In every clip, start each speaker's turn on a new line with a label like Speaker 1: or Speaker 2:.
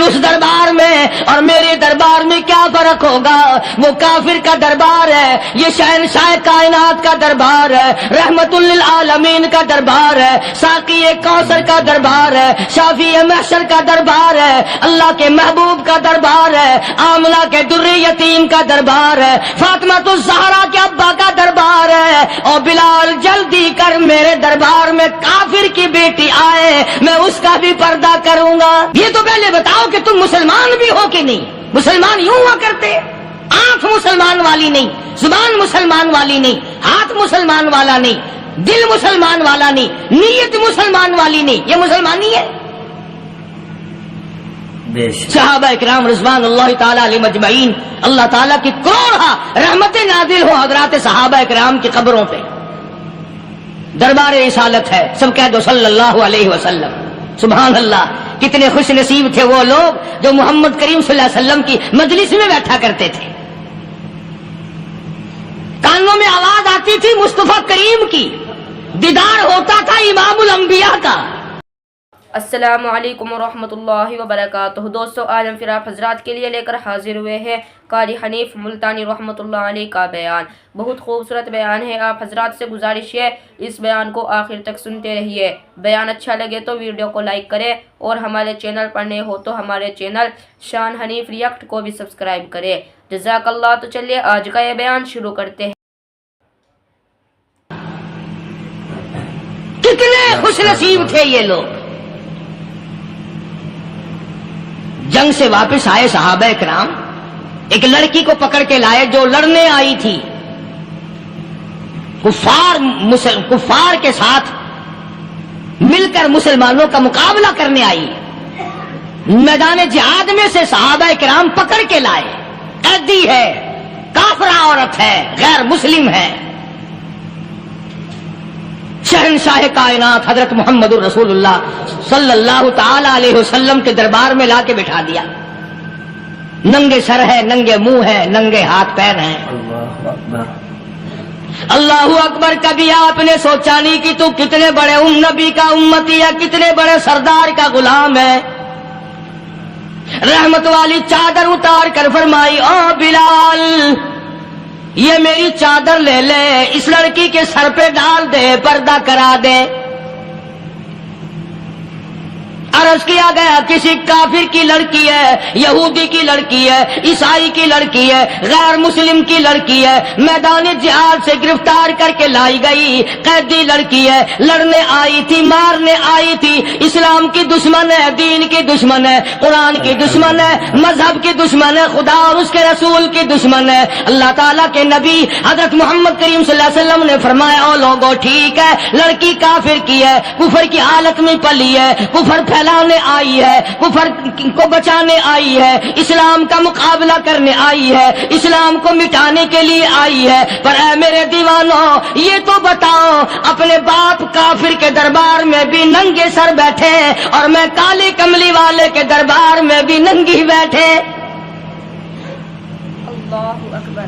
Speaker 1: اس دربار میں اور میرے دربار میں کیا فرق ہوگا؟ وہ کافر کا دربار ہے، یہ شہنشاہ کائنات کا دربار ہے، رحمت للعالمین کا دربار ہے، ساقی کوثر کا دربار ہے، شافی محشر کا دربار ہے، اللہ کے محبوب کا دربار ہے، آمنہ کے در یتیم کا دربار ہے، فاطمہ الزہرا کے ابا کا دربار ہے۔ اور بلال جلدی کر میرے دربار میں کافر کی بیٹی آئے، میں اس کا بھی پردہ کروں گا۔ یہ تو پہلے بتاؤ کہ تم مسلمان بھی ہو کہ نہیں؟ مسلمان یوں ہوا کرتے، آنکھ مسلمان والی نہیں، زبان مسلمان والی نہیں، ہاتھ مسلمان والا نہیں، دل مسلمان والا نہیں، نیت مسلمان والی نہیں، یہ مسلمانی ہے؟ صحابہ کرام رضوان اللہ تعالی علیہ مجمعین، اللہ تعالیٰ کی کروڑا رحمتیں نازل ہو حضرات صحابہ کرام کی قبروں پہ۔ دربار رسالت ہے، سب کہہ دو صلی اللہ علیہ وسلم۔ سبحان اللہ، کتنے خوش نصیب تھے وہ لوگ جو محمد کریم صلی اللہ علیہ وسلم کی مجلس میں بیٹھا کرتے تھے، کانوں میں آواز آتی تھی مصطفیٰ کریم کی، دیدار ہوتا تھا امام الانبیاء کا۔
Speaker 2: السلام علیکم ورحمۃ اللہ وبرکاتہ۔ دوستو، آج ہم پھر آپ حضرات کے لیے لے کر حاضر ہوئے ہیں قاری حنیف ملتانی رحمۃ اللہ علیہ کا بیان۔ بہت خوبصورت بیان ہے، آپ حضرات سے گزارش ہے اس بیان کو آخر تک سنتے رہیے۔ بیان اچھا لگے تو ویڈیو کو لائک کریں اور ہمارے چینل پر نئے ہو تو ہمارے چینل شان حنیف ریئیکٹ کو بھی سبسکرائب کریں، جزاک اللہ۔ تو چلیے آج کا یہ بیان شروع کرتے ہیں۔
Speaker 1: کتنے خوش نصیب تھے یہ لوگ، جنگ سے واپس آئے صحابہ کرام، ایک لڑکی کو پکڑ کے لائے جو لڑنے آئی تھی، کفار کے ساتھ مل کر مسلمانوں کا مقابلہ کرنے آئی۔ میدان جہاد میں سے صحابہ کرام پکڑ کے لائے، قیدی ہے، کافرہ عورت ہے، غیر مسلم ہے، شہنشاہ کائنات حضرت محمد الرسول اللہ صلی اللہ تعالی علیہ وسلم کے دربار میں لا کے بٹھا دیا۔ ننگے سر ہے، ننگے منہ ہے، ننگے ہاتھ پیر ہیں۔ اللہ اکبر۔ کبھی آپ نے سوچا نہیں کہ تو کتنے بڑے نبی کا امتی ہے، کتنے بڑے سردار کا غلام ہے؟ رحمت والی چادر اتار کر فرمائی، او بلال یہ میری چادر لے لے، اس لڑکی کے سر پہ ڈال دے، پردہ کرا دے۔ عرض کیا گیا کسی کافر کی لڑکی ہے، یہودی کی لڑکی ہے، عیسائی کی لڑکی ہے، غیر مسلم کی لڑکی ہے، میدان جہاد سے گرفتار کر کے لائی گئی، قیدی لڑکی ہے، لڑنے آئی تھی، مارنے آئی تھی، اسلام کی دشمن ہے، دین کی دشمن ہے، قرآن کی دشمن ہے، مذہب کی دشمن ہے، خدا اور اس کے رسول کی دشمن ہے۔ اللہ تعالیٰ کے نبی حضرت محمد کریم صلی اللہ علیہ وسلم نے فرمایا، او لوگوں ٹھیک ہے، لڑکی کافر کی ہے، کفر کی حالت میں پلی ہے، کفر پھیلانے آئی ہے، کفر کو بچانے آئی ہے، اسلام کا مقابلہ کرنے آئی ہے، اسلام کو مٹانے کے لیے آئی ہے، پر اے میرے دیوانوں یہ تو بتاؤ، اپنے باپ کافر کے دربار میں بھی ننگے سر بیٹھے اور میں کالی کملی والے کے دربار میں بھی ننگی بیٹھے۔
Speaker 2: اللہ اکبر۔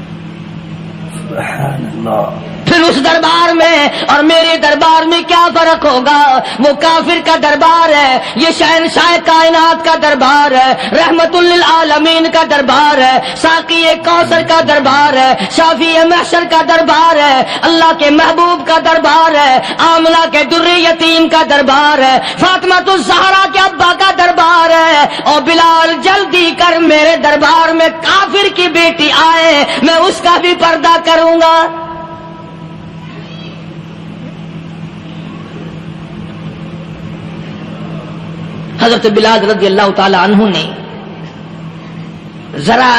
Speaker 3: سبحان اللہ۔
Speaker 1: پھر اس دربار میں اور میرے دربار میں کیا فرق ہوگا؟ وہ کافر کا دربار ہے، یہ شہنشاہ کائنات کا دربار ہے، رحمت للعالمین کا دربار ہے، ساقی کوثر کا دربار ہے، شافی محشر کا دربار ہے، اللہ کے محبوب کا دربار ہے، آمنہ کے در یتیم کا دربار ہے، فاطمہ الزہرا کے ابا کا دربار ہے۔ اور بلال جلدی کر میرے دربار میں کافر کی بیٹی آئے، میں اس کا بھی پردہ کروں گا۔ حضرت بلال رضی اللہ تعالی عنہ نے ذرا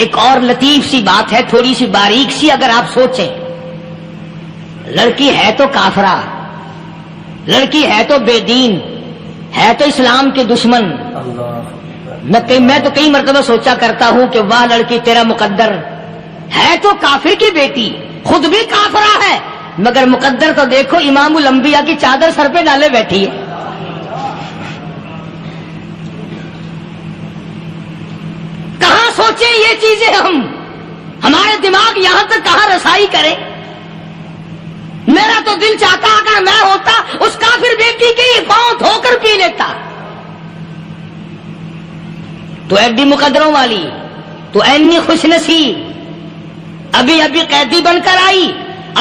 Speaker 1: ایک اور لطیف سی بات ہے، تھوڑی سی باریک سی، اگر آپ سوچیں، لڑکی ہے تو کافرہ، لڑکی ہے تو بے دین، ہے تو اسلام کے دشمن۔ میں تو کئی مرتبہ سوچا کرتا ہوں کہ واہ لڑکی تیرا مقدر ہے، تو کافر کی بیٹی، خود بھی کافرہ ہے، مگر مقدر تو دیکھو، امام الانبیاء کی چادر سر پہ ڈالے بیٹھی ہے۔ سوچیں یہ چیزیں، ہمارے دماغ یہاں تک کہاں رسائی کرے؟ میرا تو دل چاہتا اگر میں ہوتا اس کافر بیٹی کے ہی پاؤں دھو کر پی لیتا، تو ایڈی مقدروں والی، تو اینی خوش نصیب، ابھی ابھی قیدی بن کر آئی،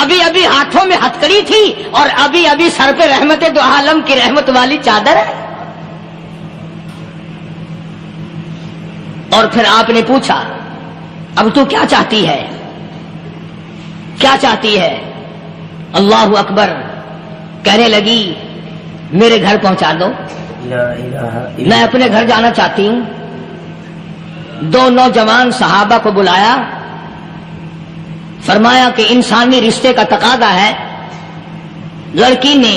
Speaker 1: ابھی ابھی ہاتھوں میں ہتکڑی تھی، اور ابھی ابھی سر پہ رحمت دو عالم کی رحمت والی چادر ہے۔ اور پھر آپ نے پوچھا اب تو کیا چاہتی ہے، کیا چاہتی ہے؟ اللہ اکبر، کہنے لگی میرے گھر پہنچا دو،
Speaker 3: لا الہ الا
Speaker 1: میں اپنے گھر جانا چاہتی ہوں۔ دو نوجوان صحابہ کو بلایا، فرمایا کہ انسانی رشتے کا تقاضا ہے، لڑکی نے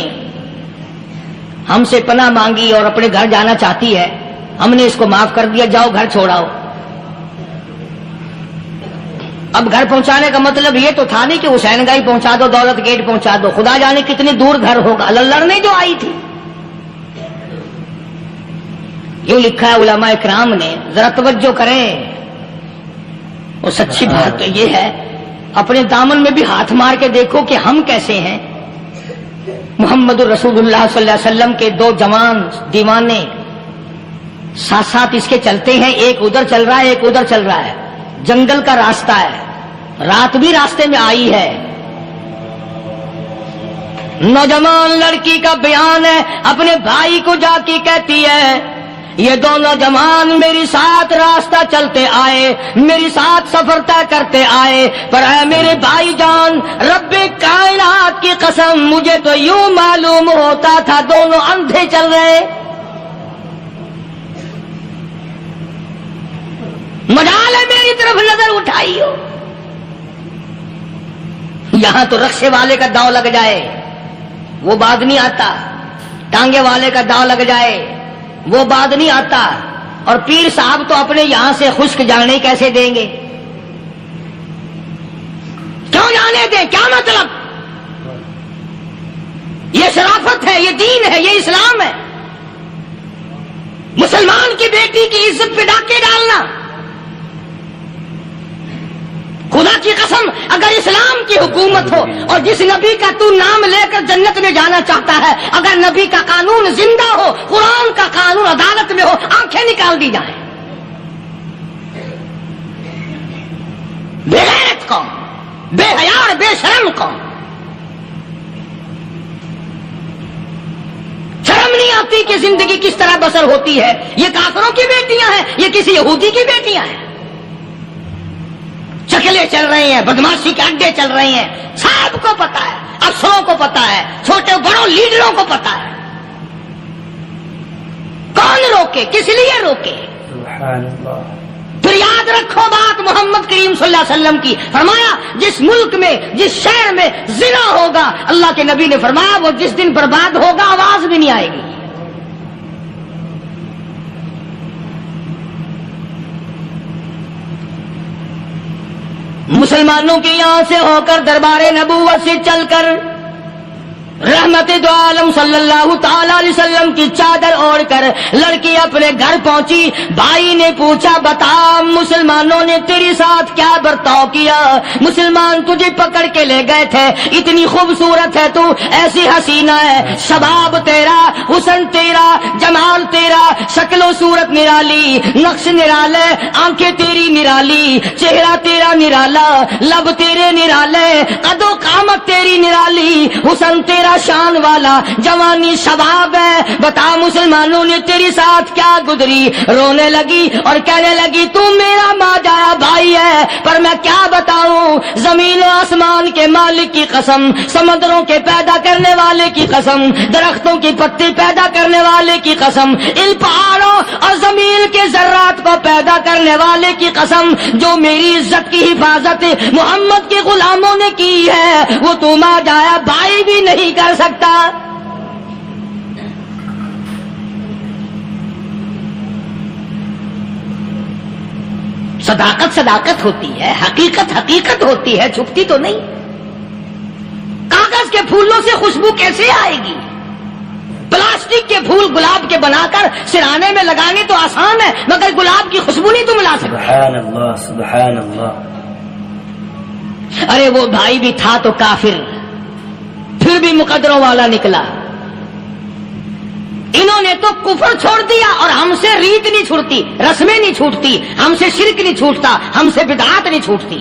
Speaker 1: ہم سے پناہ مانگی اور اپنے گھر جانا چاہتی ہے، ہم نے اس کو معاف کر دیا، جاؤ گھر چھوڑاؤ۔ اب گھر پہنچانے کا مطلب یہ تو تھا نہیں کہ حسین گائی پہنچا دو، دولت گیٹ پہنچا دو، خدا جانے کتنی دور گھر ہوگا، لڑنے جو آئی تھی۔ یوں لکھا ہے علماء اکرام نے، ذرا توجہ کریں، اور سچی بات تو یہ ہے اپنے دامن میں بھی ہاتھ مار کے دیکھو کہ ہم کیسے ہیں۔ محمد الرسول اللہ صلی اللہ علیہ وسلم کے دو جوان دیوانے ساتھ ساتھ اس کے چلتے ہیں، ایک ادھر چل رہا ہے ایک ادھر چل رہا ہے، جنگل کا راستہ ہے، رات بھی راستے میں آئی ہے۔ نوجوان لڑکی کا بیان ہے، اپنے بھائی کو جا کے کہتی ہے یہ دو نوجوان میری ساتھ راستہ چلتے آئے، میری ساتھ سفر طے کرتے آئے، پر اے میرے بھائی جان، رب کائنات کی قسم مجھے تو یوں معلوم ہوتا تھا دونوں اندھے چل رہے۔ مجال ہے میری طرف نظر اٹھائی ہو، یہاں تو رکشے والے کا داؤ لگ جائے وہ بعد نہیں آتا، ٹانگے والے کا داؤ لگ جائے وہ بعد نہیں آتا، اور پیر صاحب تو اپنے یہاں سے خشک جانے کیسے دیں گے؟ کیوں جانے دیں؟ کیا مطلب؟ یہ شرافت ہے، یہ دین ہے، یہ اسلام ہے۔ مسلمان کی بیٹی کی عزت پہ ڈاکے ڈالنا، خدا کی قسم اگر اسلام کی حکومت ہو اور جس نبی کا تو نام لے کر جنت میں جانا چاہتا ہے، اگر نبی کا قانون زندہ ہو، قرآن کا قانون عدالت میں ہو، آنکھیں نکال دی جائیں۔ بے غیرت قوم، بے حیا اور بے شرم قوم، شرم نہیں آتی کہ زندگی کس طرح بسر ہوتی ہے۔ یہ کافروں کی بیٹیاں ہیں، یہ کسی یہودی کی بیٹیاں ہیں، شکلیں چل رہی ہیں، بدماشی کے اڈے چل رہی ہیں، سب کو پتا ہے، افسروں کو پتا ہے، چھوٹے بڑوں لیڈروں کو پتا ہے۔ کون روکے؟ کس لیے روکے؟
Speaker 3: سبحان اللہ۔
Speaker 1: پھر یاد رکھو بات محمد کریم صلی اللہ علیہ وسلم کی، فرمایا جس ملک میں جس شہر میں زنا ہوگا، اللہ کے نبی نے فرمایا وہ جس دن برباد ہوگا آواز بھی نہیں آئے گی۔ مسلمانوں کے یہاں سے ہو کر دربار نبوت سے چل کر رحمت دو عالم صلی اللہ تعالی علیہ وسلم کی چادر اوڑھ کر لڑکی اپنے گھر پہنچی۔ بھائی نے پوچھا بتا مسلمانوں نے تیرے ساتھ کیا برتاؤ کیا؟ مسلمان تجھے پکڑ کے لے گئے تھے، اتنی خوبصورت ہے تو، ایسی حسینہ ہے، شباب تیرا، حسن تیرا، جمال تیرا، شکل و صورت نرالی، نقش نرالے، آنکھیں تیری نرالی، چہرہ تیرا نرالا، لب تیرے نرالے، قد و قامت تیری نرالی، حسن تیرا شان والا، جوانی شباب ہے، بتا مسلمانوں نے تیرے ساتھ کیا گزری؟ رونے لگی اور کہنے لگی تو میرا ماجایا بھائی ہے، پر میں کیا بتاؤں، زمین و آسمان کے مالک کی قسم، سمندروں کے پیدا کرنے والے کی قسم، درختوں کی پتی پیدا کرنے والے کی قسم، ان پہاڑوں اور زمین کے ذرات کو پیدا کرنے والے کی قسم، جو میری عزت کی حفاظت محمد کے غلاموں نے کی ہے، وہ تو ماجایا بھائی بھی نہیں کر سکتا۔ صداقت صداقت ہوتی ہے، حقیقت حقیقت ہوتی ہے، چھپتی تو نہیں۔ کاغذ کے پھولوں سے خوشبو کیسے آئے گی؟ پلاسٹک کے پھول گلاب کے بنا کر سرانے میں لگانے تو آسان ہے، مگر گلاب کی خوشبو نہیں تم لا سکتے۔
Speaker 3: سبحان اللہ، سبحان اللہ۔
Speaker 1: ارے وہ بھائی بھی تھا تو کافر، پھر بھی مقدروں والا نکلا۔ انہوں نے تو کفر چھوڑ دیا اور ہم سے ریت نہیں چھوٹتی، رسمیں نہیں چھوٹتی، ہم سے شرک نہیں چھوٹتا، ہم سے بدعات نہیں چھوٹتی۔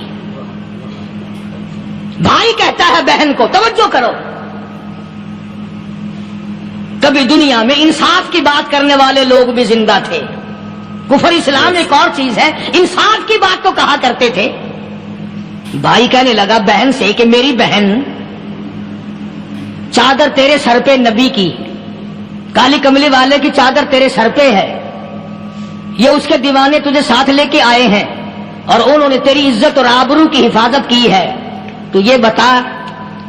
Speaker 1: بھائی کہتا ہے بہن کو، توجہ کرو، کبھی دنیا میں انصاف کی بات کرنے والے لوگ بھی زندہ تھے۔ کفر اسلام ایک اور چیز ہے، انصاف کی بات تو کہا کرتے تھے۔ بھائی کہنے لگا بہن سے کہ میری بہن، چادر تیرے سر پہ نبی کی، کالی کملی والے کی چادر تیرے سر پہ ہے، یہ اس کے دیوانے تجھے ساتھ لے کے آئے ہیں اور انہوں نے تیری عزت اور آبرو کی حفاظت کی ہے، تو یہ بتا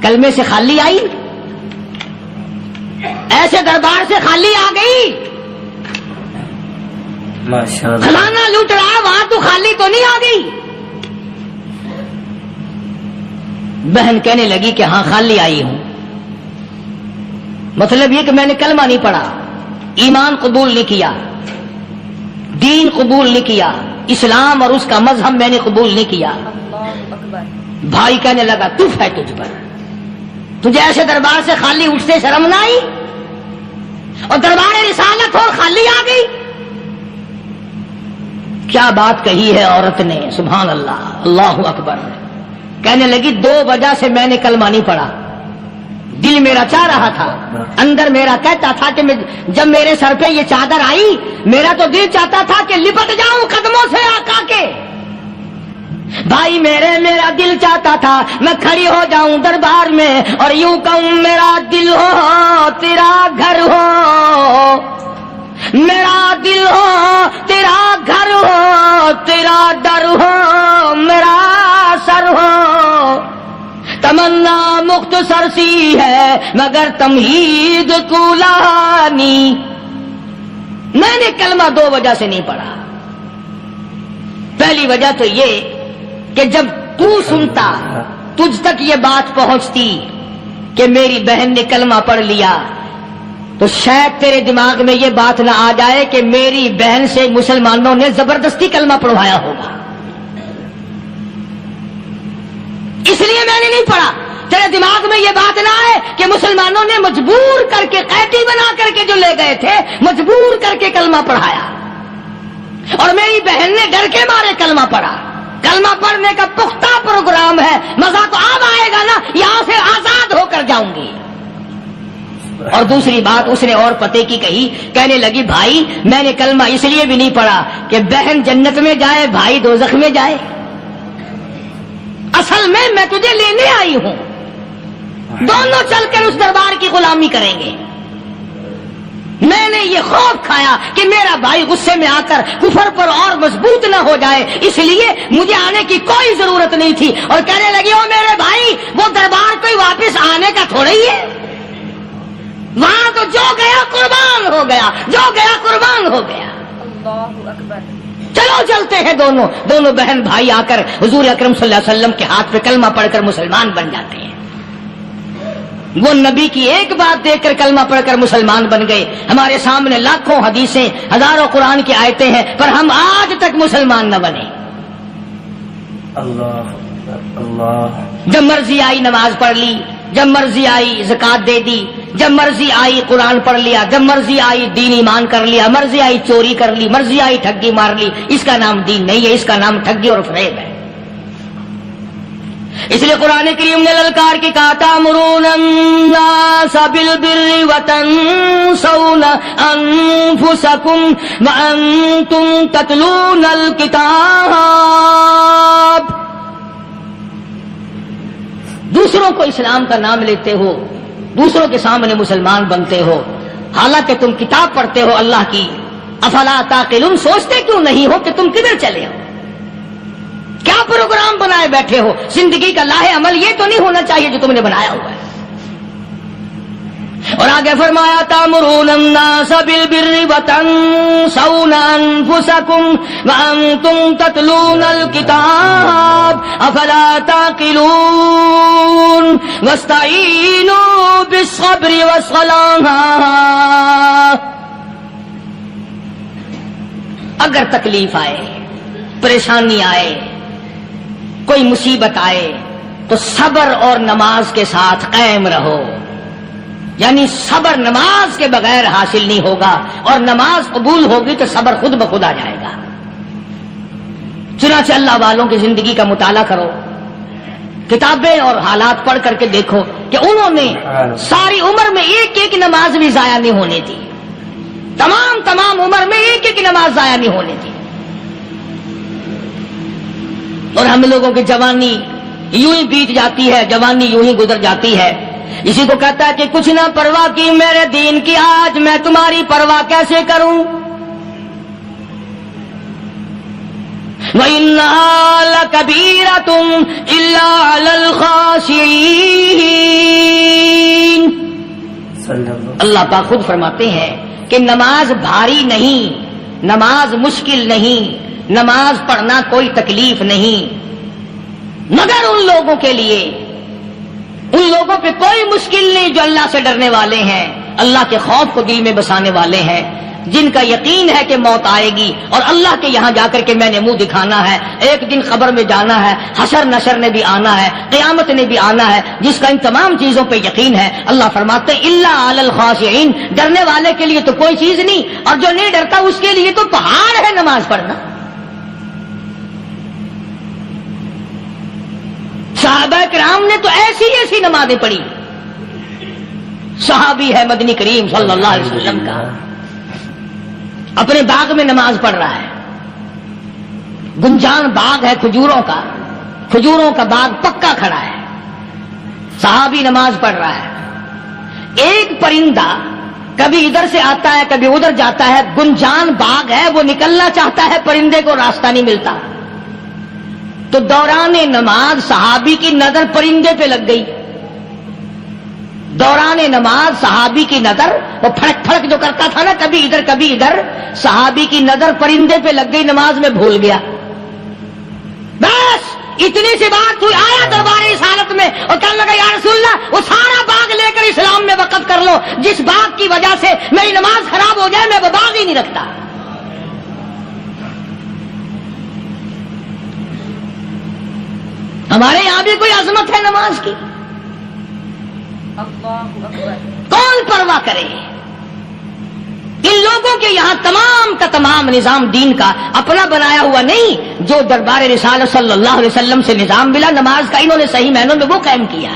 Speaker 1: کلمے سے خالی آئی؟ ایسے دربار سے خالی آ گئی؟
Speaker 3: ماشاءاللہ،
Speaker 1: خزانہ لوٹ رہا وہاں تو خالی تو نہیں آ گئی؟ بہن کہنے لگی کہ ہاں خالی آئی ہوں، مطلب یہ کہ میں نے کلمہ نہیں پڑھا، ایمان قبول نہیں کیا، دین قبول نہیں کیا، اسلام اور اس کا مذہب میں نے قبول نہیں کیا۔
Speaker 2: اللہ اکبر۔
Speaker 1: بھائی کہنے لگا تف ہے تجھ پر، تجھے ایسے دربار سے خالی اٹھتے شرم نہ آئی؟ اور دربار رسالت اور خالی آ گئی؟ کیا بات کہی ہے عورت نے، سبحان اللہ، اللہ اکبر۔ کہنے لگی 2 وجہ سے میں نے کلمہ نہیں پڑھا، دل میرا چاہ رہا تھا، اندر میرا کہتا تھا کہ جب میرے سر پہ یہ چادر آئی میرا تو دل چاہتا تھا کہ لپٹ جاؤں قدموں سے آقا کے۔ بھائی میرا دل چاہتا تھا میں کھڑی ہو جاؤں دربار میں اور یوں کہوں میرا دل ہو تیرا گھر ہو، میرا دل ہو تیرا گھر ہو، تیرا در ہو میرا سر ہو۔ تمنا مختصر سی ہے مگر تمہید طولانی۔ میں نے کلمہ 2 وجہ سے نہیں پڑھا۔ پہلی وجہ تو یہ کہ جب تو سنتا، تجھ تک یہ بات پہنچتی کہ میری بہن نے کلمہ پڑھ لیا، تو شاید تیرے دماغ میں یہ بات نہ آ جائے کہ میری بہن سے مسلمانوں نے زبردستی کلمہ پڑھوایا ہوگا، اس لیے میں نے نہیں پڑھا۔ تیرے دماغ میں یہ بات نہ آئے کہ مسلمانوں نے مجبور کر کے، قیدی بنا کر کے جو لے گئے تھے، مجبور کر کے کلمہ پڑھایا اور میری بہن نے ڈر کے مارے کلمہ پڑھا۔ کلمہ پڑھنے کا پختہ پروگرام ہے، مزہ تو اب آئے گا نا، یہاں سے آزاد ہو کر جاؤں گی۔ اور دوسری بات اس نے اور پتے کی کہی، کہنے لگی بھائی میں نے کلمہ اس لیے بھی نہیں پڑھا کہ بہن جنت میں جائے بھائی دوزخ میں جائے، اصل میں تجھے لینے آئی ہوں، دونوں چل کر اس دربار کی غلامی کریں گے۔ میں نے یہ خوف کھایا کہ میرا بھائی غصے میں آ کر کفر پر اور مضبوط نہ ہو جائے، اس لیے مجھے آنے کی کوئی ضرورت نہیں تھی۔ اور کہنے لگی او میرے بھائی وہ دربار کوئی واپس آنے کا تھوڑا ہی ہے، وہاں تو جو گیا قربان ہو گیا، جو گیا قربان ہو گیا۔
Speaker 2: اللہ اکبر۔
Speaker 1: چلو چلتے ہیں دونوں بہن بھائی آ کر حضور اکرم صلی اللہ علیہ وسلم کے ہاتھ پہ کلمہ پڑھ کر مسلمان بن جاتے ہیں۔ وہ نبی کی ایک بات دیکھ کر کلمہ پڑھ کر مسلمان بن گئے۔ ہمارے سامنے لاکھوں حدیثیں، ہزاروں قرآن کی آیتیں ہیں، پر ہم آج تک مسلمان نہ بنے۔
Speaker 3: اللہ
Speaker 1: جب مرضی آئی نماز پڑھ لی، جب مرضی آئی زکات دے دی، جب مرضی آئی قرآن پڑھ لیا، جب مرضی آئی دین ایمان کر لیا، مرضی آئی چوری کر لی، مرضی آئی ٹھگی مار لی۔ اس کا نام دین نہیں ہے، اس کا نام ٹھگی اور فریب ہے۔ اس لیے قرآن کریم نے للکار کی کہا تأمرون الناس بالبر وتنسون انفسکم وانتم تتلون الکتاب۔ دوسروں کو اسلام کا نام لیتے ہو، دوسروں کے سامنے مسلمان بنتے ہو، حالانکہ تم کتاب پڑھتے ہو اللہ کی۔ افلا تعقلون، سوچتے کیوں نہیں ہو کہ تم کدھر چلے ہو؟ کیا پروگرام بنائے بیٹھے ہو؟ زندگی کا لاہ عمل یہ تو نہیں ہونا چاہیے جو تم نے بنایا ہوا ہے۔ اور آگے فرمایا تأمرون الناس بالبر وتنسون انفسکم وانتم تتلون الکتاب افلا تعقلون واستعینوا بالصبر والصلاة۔ اگر تکلیف آئے، پریشانی آئے، کوئی مصیبت آئے تو صبر اور نماز کے ساتھ قائم رہو۔ یعنی صبر نماز کے بغیر حاصل نہیں ہوگا، اور نماز قبول ہوگی تو صبر خود بخود آ جائے گا۔ چنانچہ اللہ والوں کی زندگی کا مطالعہ کرو، کتابیں اور حالات پڑھ کر کے دیکھو کہ انہوں نے ساری عمر میں ایک ایک نماز بھی ضائع نہیں ہونے دی، تمام عمر میں ایک ایک نماز ضائع نہیں ہونے دی۔ اور ہم لوگوں کی جوانی یوں ہی بیت جاتی ہے، جوانی یوں ہی گزر جاتی ہے۔ اسی کو کہتا ہے کہ کچھ نہ پرواہ کی میرے دین کی، آج میں تمہاری پرواہ کیسے کروں؟ وَإِنَّهَا لَكَبِيرَةٌ إِلَّا عَلَى الْخَاشِعِينَ۔ اللہ پاک خود فرماتے ہیں کہ نماز بھاری نہیں، نماز مشکل نہیں، نماز پڑھنا کوئی تکلیف نہیں، مگر ان لوگوں کے لیے، ان لوگوں پہ کوئی مشکل نہیں جو اللہ سے ڈرنے والے ہیں، اللہ کے خوف کو دل میں بسانے والے ہیں، جن کا یقین ہے کہ موت آئے گی اور اللہ کے یہاں جا کر کے میں نے منہ دکھانا ہے، ایک دن قبر میں جانا ہے، حشر نشر نے بھی آنا ہے، قیامت نے بھی آنا ہے، جس کا ان تمام چیزوں پہ یقین ہے۔ اللہ فرماتے ہیں الا علی الخاشعین، ڈرنے والے کے لیے تو کوئی چیز نہیں، اور جو نہیں ڈرتا اس کے لیے تو پہاڑ ہے نماز پڑھنا۔ صحابہ کرام نے تو ایسی ایسی نمازیں پڑھی۔ صحابی ہے مدنی کریم صلی اللہ علیہ وسلم کا، اپنے باغ میں نماز پڑھ رہا ہے، گنجان باغ ہے کھجوروں کا، کھجوروں کا باغ پکا کھڑا ہے، صحابی نماز پڑھ رہا ہے۔ ایک پرندہ کبھی ادھر سے آتا ہے کبھی ادھر جاتا ہے، گنجان باغ ہے، وہ نکلنا چاہتا ہے، پرندے کو راستہ نہیں ملتا، تو دوران نماز صحابی کی نظر پرندے پہ لگ گئی۔ دوران نماز صحابی کی نظر، وہ پھڑک پھڑک جو کرتا تھا نا کبھی ادھر کبھی ادھر، صحابی کی نظر پرندے پہ لگ گئی، نماز میں بھول گیا۔ بس اتنی سی بات ہوئی، آیا دربار رسالت میں اور کہنے لگا یا رسول اللہ وہ سارا باغ لے کر اسلام میں وقف کر لو، جس باغ کی وجہ سے میری نماز خراب ہو جائے میں وہ باغ ہی نہیں رکھتا۔ ہمارے یہاں بھی کوئی عظمت ہے نماز کی،
Speaker 2: اللہ اکبر۔
Speaker 1: کون پرواہ کرے؟ ان لوگوں کے یہاں تمام کا تمام نظام دین کا اپنا بنایا ہوا نہیں، جو دربار رسالت صلی اللہ علیہ وسلم سے نظام ملا نماز کا، انہوں نے صحیح معنوں میں وہ قائم کیا۔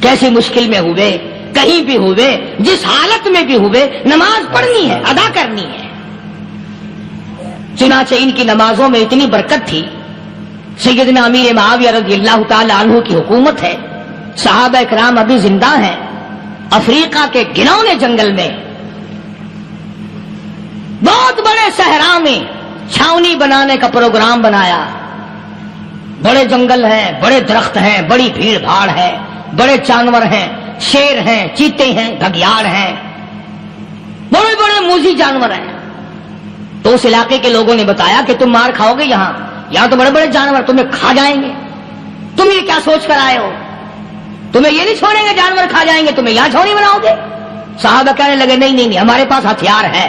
Speaker 1: کیسی مشکل میں ہوئے، کہیں بھی ہوئے، جس حالت میں بھی ہوئے، نماز پڑھنی ہے، ادا کرنی ہے۔ چنانچہ ان کی نمازوں میں اتنی برکت تھی، سیدنا امیر معاویہ رضی اللہ تعالی عنہ کی حکومت ہے، صحابہ کرام ابھی زندہ ہیں، افریقہ کے گھنونے جنگل میں بہت بڑے صحرا میں چھاونی بنانے کا پروگرام بنایا۔ بڑے جنگل ہیں، بڑے درخت ہیں، بڑی بھیڑ بھاڑ ہے، بڑے جانور ہیں، شیر ہیں، چیتے ہیں، گھگیاڑ ہیں، بڑے بڑے موذی جانور ہیں۔ تو اس علاقے کے لوگوں نے بتایا کہ تم مار کھاؤ گے، یہاں تو بڑے بڑے جانور تمہیں کھا جائیں گے، تم یہ کیا سوچ کر آئے ہو؟ تمہیں یہ نہیں چھوڑیں گے، جانور کھا جائیں گے، تمہیں یہاں چھوڑی بناؤ گے؟ صحابہ کہنے لگے نہیں ہمارے پاس ہتھیار ہے۔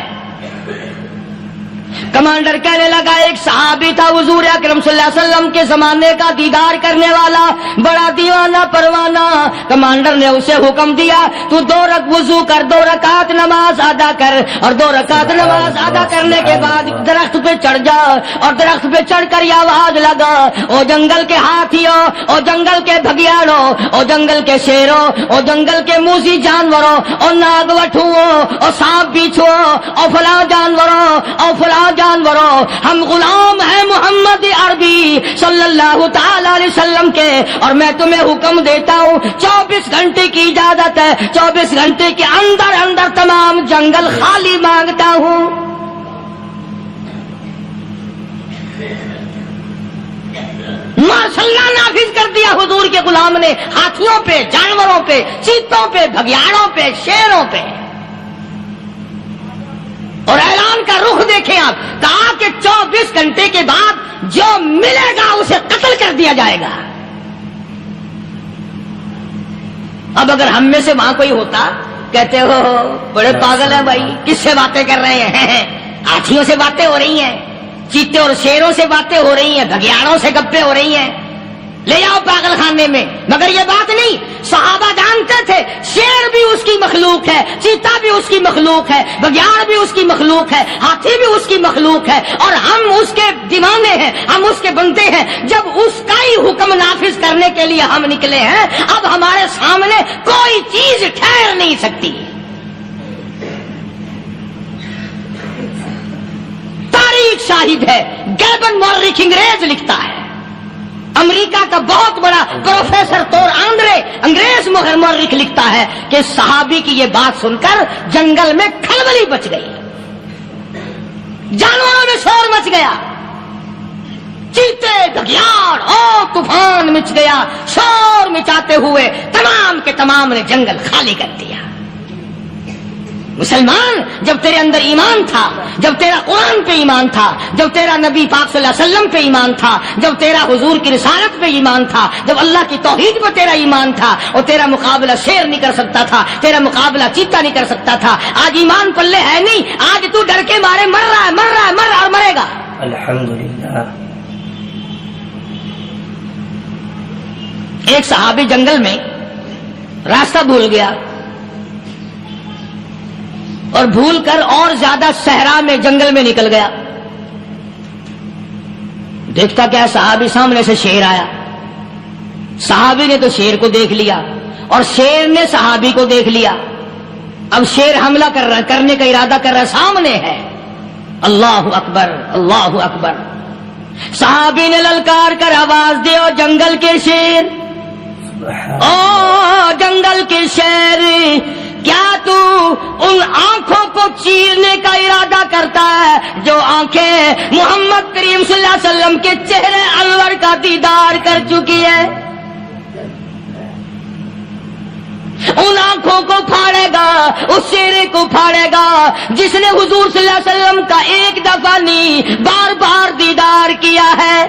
Speaker 1: کمانڈر کہنے لگا، ایک صحابی تھا حضور اکرم صلی اللہ علیہ وسلم کے زمانے کا دیدار کرنے والا، بڑا دیوانہ پروانہ۔ کمانڈر نے اسے حکم دیا تو 2 وضو کر، 2 رکعت نماز ادا کر، اور 2 رکعت نماز ادا کرنے کے بعد درخت پہ چڑھ جا، اور درخت پہ چڑھ کر یہ آواز لگا، او جنگل کے ہاتھیوں، او جنگل کے بھگیاڑوں، او جنگل کے شیروں، او جنگل کے موذی جانوروں، او ناگ وٹھوؤں، او سانپ بیچھوں، او فلاں جانوروں، او فلاں جانوروں، ہم غلام ہیں محمد عربی صلی اللہ تعالی علیہ وسلم کے، اور میں تمہیں حکم دیتا ہوں 24 گھنٹے کی اجازت ہے، 24 گھنٹے کے اندر اندر تمام جنگل خالی مانگتا ہوں۔ ماشاء اللہ نافذ کر دیا حضور کے غلام نے، ہاتھیوں پہ، جانوروں پہ، چیتوں پہ، بھگیاڑوں پہ، شیروں پہ۔ اور اعلان کا رخ دیکھیں آپ، کہا کہ 24 گھنٹے کے بعد جو ملے گا اسے قتل کر دیا جائے گا۔ اب اگر ہم میں سے وہاں کوئی ہوتا، کہتے ہو بڑے پاگل ہیں بھائی، کس سے باتیں کر رہے ہیں؟ ہاتھیوں سے باتیں ہو رہی ہیں، چیتے اور شیروں سے باتیں ہو رہی ہیں، بھگیاڑوں سے گپیں ہو رہی ہیں، لے جاؤ پاگل خانے میں. مگر یہ بات نہیں، صحابہ جانتے تھے شیر بھی اس کی مخلوق ہے، چیتا بھی اس کی مخلوق ہے، بگیاڑ بھی اس کی مخلوق ہے، ہاتھی بھی اس کی مخلوق ہے، اور ہم اس کے دیوانے ہیں، ہم اس کے بندے ہیں. جب اس کا ہی حکم نافذ کرنے کے لیے ہم نکلے ہیں، اب ہمارے سامنے کوئی چیز ٹھہر نہیں سکتی. تاریخ شاہد ہے. گیبن مورخ انگریز لکھتا ہے، امریکہ کا بہت بڑا پروفیسر تور آندرے انگریز مورخ لکھتا ہے کہ صحابی کی یہ بات سن کر جنگل میں کھلبلی مچ گئی، جانوروں میں شور مچ گیا، چیتے بگیاڑ اور طوفان مچ گیا. شور مچاتے ہوئے تمام کے تمام نے جنگل خالی کر دیا. مسلمان، جب تیرے اندر ایمان تھا، جب تیرا قرآن پہ ایمان تھا، جب تیرا نبی پاک صلی اللہ علیہ وسلم پہ ایمان تھا، جب تیرا حضور کی رسالت پہ ایمان تھا، جب اللہ کی توحید پہ تیرا ایمان تھا، اور تیرا مقابلہ شیر نہیں کر سکتا تھا، تیرا مقابلہ چیتا نہیں کر سکتا تھا. آج ایمان پلے ہے نہیں، آج تو ڈر کے مارے مر رہا ہے اور مرے گا.
Speaker 3: الحمدللہ.
Speaker 1: ایک صحابی جنگل میں راستہ بھول گیا، اور بھول کر اور زیادہ صحرا میں جنگل میں نکل گیا. دیکھتا کیا صحابی سامنے سے شیر آیا. صحابی نے تو شیر کو دیکھ لیا اور شیر نے صحابی کو دیکھ لیا. اب شیر حملہ کرنے کا ارادہ کر رہا، سامنے ہے. اللہ اکبر، اللہ اکبر. صحابی نے للکار کر آواز دی، او جنگل کے شیر، او جنگل کے شیر، کیا تو ان آنکھوں کو چیرنے کا ارادہ کرتا ہے جو آنکھیں محمد کریم صلی اللہ علیہ وسلم کے چہرے انور کا دیدار کر چکی ہے؟ ان آنکھوں کو پھاڑے گا، اس چہرے کو پھاڑے گا جس نے حضور صلی اللہ علیہ وسلم کا ایک دفعہ نہیں بار بار دیدار کیا ہے.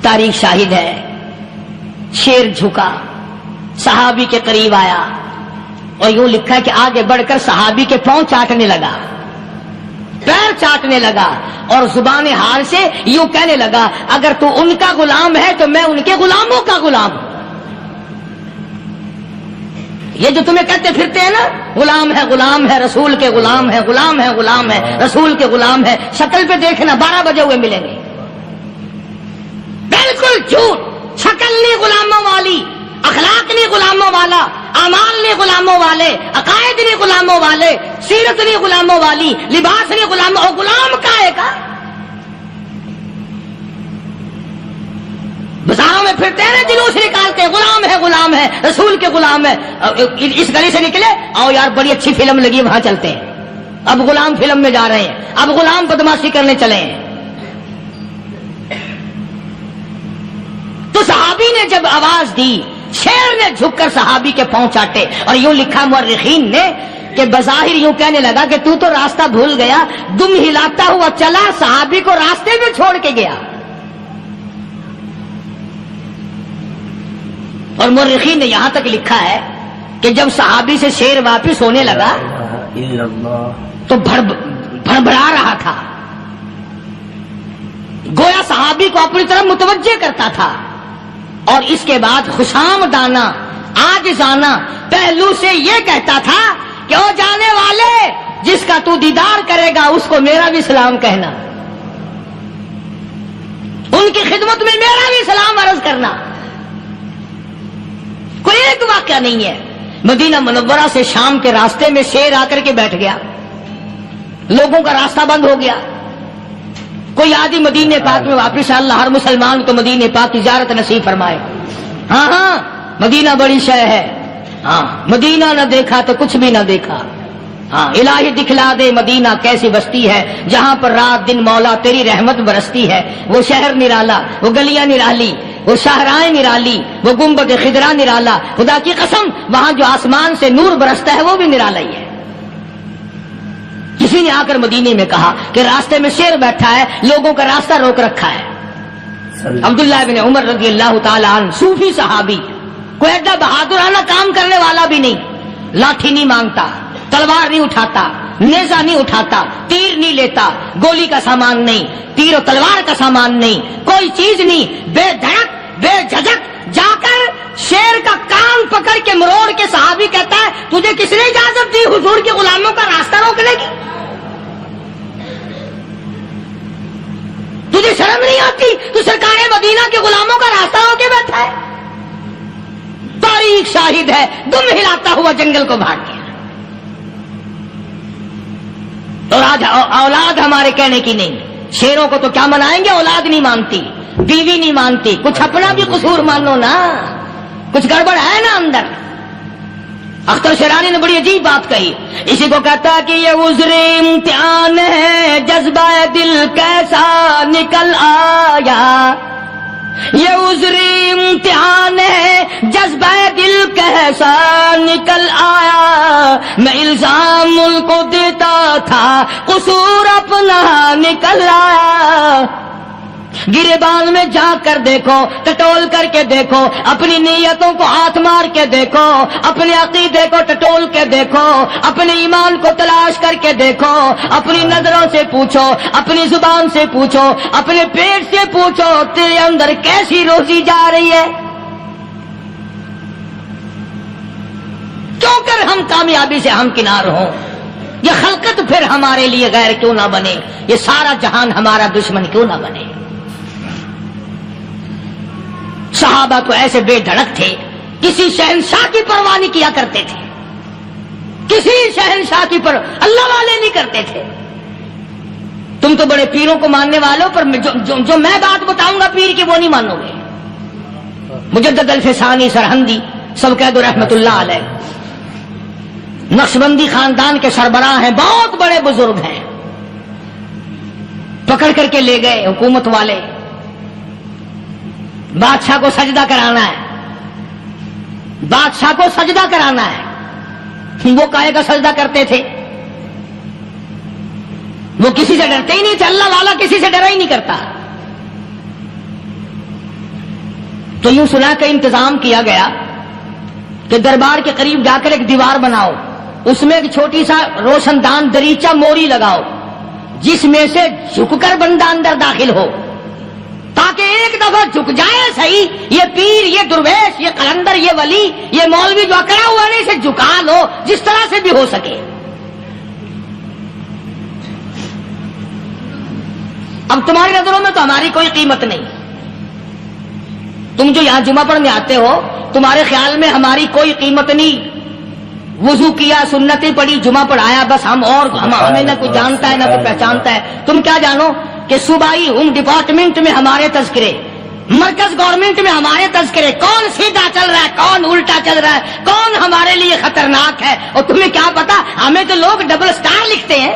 Speaker 1: تاریخ شاہد ہے. شیر جھکا، صحابی کے قریب آیا، اور یوں لکھا ہے کہ آگے بڑھ کر صحابی کے پاؤں چاٹنے لگا، پیر چاٹنے لگا، اور زبان حال سے یوں کہنے لگا، اگر تو ان کا غلام ہے تو میں ان کے غلاموں کا غلام ہوں. یہ جو تمہیں کہتے پھرتے ہیں نا، غلام ہے رسول کے غلام ہے، غلام ہے رسول کے غلام ہے، شکل پہ دیکھنا 12 بجے ہوئے ملیں گے. بالکل جھوٹ. شکل نہیں غلاموں والی، اخلاق نہیں غلاموں والا، اعمال نہیں غلاموں والے، عقائد نہیں غلاموں والے، سیرت نہیں غلاموں والی، لباس نہیں غلاموں. اور غلام کائے کا؟ بازاروں میں پھرتے ہیں نا، جلوس نکالتے ہیں، غلام ہے رسول کے غلام ہے. اس گلی سے نکلے، آؤ یار بڑی اچھی فلم لگی، وہاں چلتے ہیں. اب غلام فلم میں جا رہے ہیں، اب غلام بدماشی کرنے چلے ہیں. تو صحابی نے جب آواز دی، شیر نے جھک کر صحابی کے پاؤں چاٹے، اور یوں لکھا مورخین نے کہ بظاہر یوں کہنے لگا کہ تو راستہ بھول گیا، دم ہلاتا ہوا چلا، صحابی کو راستے میں چھوڑ کے گیا. اور مورخین نے یہاں تک لکھا ہے کہ جب صحابی سے شیر واپس ہونے لگا تو بھڑبڑا رہا تھا، گویا صحابی کو اپنی طرف متوجہ کرتا تھا. اور اس کے بعد خوشامدانہ عاجزانہ پہلو سے یہ کہتا تھا کہ او جانے والے، جس کا تو دیدار کرے گا اس کو میرا بھی سلام کہنا، ان کی خدمت میں میرا بھی سلام عرض کرنا. کوئی ایک واقعہ نہیں ہے. مدینہ منورہ سے شام کے راستے میں شیر آ کر کے بیٹھ گیا، لوگوں کا راستہ بند ہو گیا. کوئی آدمی مدینہ پاک میں واپس، اللہ ہر مسلمان کو مدینہ پاک کی زیارت نصیب فرمائے. ہاں مدینہ بڑی شے ہے. ہاں مدینہ نہ دیکھا تو کچھ بھی نہ دیکھا. ہاں الہی دکھلا دے مدینہ کیسی بستی ہے، جہاں پر رات دن مولا تیری رحمت برستی ہے. وہ شہر نرالا، وہ گلیاں نرالی، وہ شاہراہیں نرالی، وہ گنبد خضرا نرالا. خدا کی قسم وہاں جو آسمان سے نور برستا ہے وہ بھی نرالا ہی ہے. کسی نے آ کر مدینے میں کہا کہ راستے میں شیر بیٹھا ہے، لوگوں کا راستہ روک رکھا ہے. عبداللہ بن عمر رضی اللہ تعالی عنہ، صوفی صحابی، کوئی ایڈا بہادرانہ کام کرنے والا بھی نہیں، لاٹھی نہیں مانگتا، تلوار نہیں اٹھاتا، نیزہ نہیں اٹھاتا، تیر نہیں لیتا، گولی کا سامان نہیں، تیر و تلوار کا سامان نہیں، کوئی چیز نہیں، بے دھڑک بے جھجک جا کر شیر کا کان پکڑ کے مروڑ کے صحابی کہتا ہے تجھے کس نے اجازت دی حضور کے غلاموں کا راستہ روکنے کی؟ تجھے شرم نہیں آتی؟ تو سرکار مدینہ کے غلاموں کا راستہ روکے بیٹھا ہے۔ تاریخ شاہد ہے، دم ہلاتا ہوا جنگل کو بھاگ گیا۔ اور آج اولاد ہمارے کہنے کی نہیں، شیروں کو تو کیا منائیں گے، اولاد نہیں مانتی، بیوی نہیں مانتی، کچھ اپنا بھی قصور مانو نا، کچھ گڑبڑ ہے نا اندر۔ اختر شیرانی نے بڑی عجیب بات کہی، اسی کو کہتا ہے کہ یہ عذر امتحان ہے، جذبہ دل کیسا نکل آیا، یہ عذر امتحان ہے، جذبہ دل کیسا نکل آیا، میں الزام ان کو دیتا تھا، قصور اپنا نکل آیا۔ گریبان میں جا کر دیکھو، ٹٹول کر کے دیکھو، اپنی نیتوں کو ہاتھ مار کے دیکھو، اپنے عقیدے کو ٹٹول کے دیکھو، اپنے ایمان کو تلاش کر کے دیکھو، اپنی نظروں سے پوچھو، اپنی زبان سے پوچھو، اپنے پیٹ سے پوچھو، تیرے اندر کیسی روزی جا رہی ہے؟ کیوں کر ہم کامیابی سے ہمکنار ہوں؟ یہ خلقت پھر ہمارے لیے غیر کیوں نہ بنے؟ یہ سارا جہان ہمارا دشمن کیوں نہ بنے؟ صحابہ تو ایسے بے دھڑک تھے، کسی شہنشاہ کی پرواہ نہیں کیا کرتے تھے، کسی شہنشاہ کی اللہ والے نہیں کرتے تھے۔ تم تو بڑے پیروں کو ماننے والوں، پر جو میں بات بتاؤں گا پیر کی وہ نہیں مانو گے۔ مجدد الفسانی سرہندی سبقید رحمت اللہ علیہ نقشبندی خاندان کے سربراہ ہیں، بہت بڑے بزرگ ہیں، پکڑ کر کے لے گئے حکومت والے، بادشاہ کو سجدہ کرانا ہے، بادشاہ کو سجدہ کرانا ہے۔ وہ کائے کا سجدہ کرتے تھے؟ وہ کسی سے ڈرتے ہی نہیں تھے، اللہ والا کسی سے ڈرا ہی نہیں کرتا۔ تو یوں سنا کا انتظام کیا گیا کہ دربار کے قریب جا کر ایک دیوار بناؤ، اس میں ایک چھوٹی سا روشن دان دریچہ موری لگاؤ، جس میں سے جھک کر بندہ اندر داخل ہو، تاکہ ایک دفعہ جھک جائے صحیح، یہ پیر، یہ درویش، یہ قلندر، یہ ولی، یہ مولوی جو اکڑا ہوا ہے اسے جھکا لو جس طرح سے بھی ہو سکے۔ اب تمہاری نظروں میں تو ہماری کوئی قیمت نہیں، تم جو یہاں جمعہ پڑھنے آتے ہو تمہارے خیال میں ہماری کوئی قیمت نہیں، وضو کیا، سنتیں پڑھی، جمعہ پڑھایا، بس ہمیں نہ کوئی جانتا ہے نہ کوئی پہچانتا ہے۔ تم کیا جانو کہ صوبائی ہوم ڈپارٹمنٹ میں ہمارے تذکرے، مرکز گورنمنٹ میں ہمارے تذکرے، کون سیدھا چل رہا ہے، کون الٹا چل رہا ہے، کون ہمارے لیے خطرناک ہے، اور تمہیں کیا پتا، ہمیں تو لوگ ڈبل سٹار لکھتے ہیں۔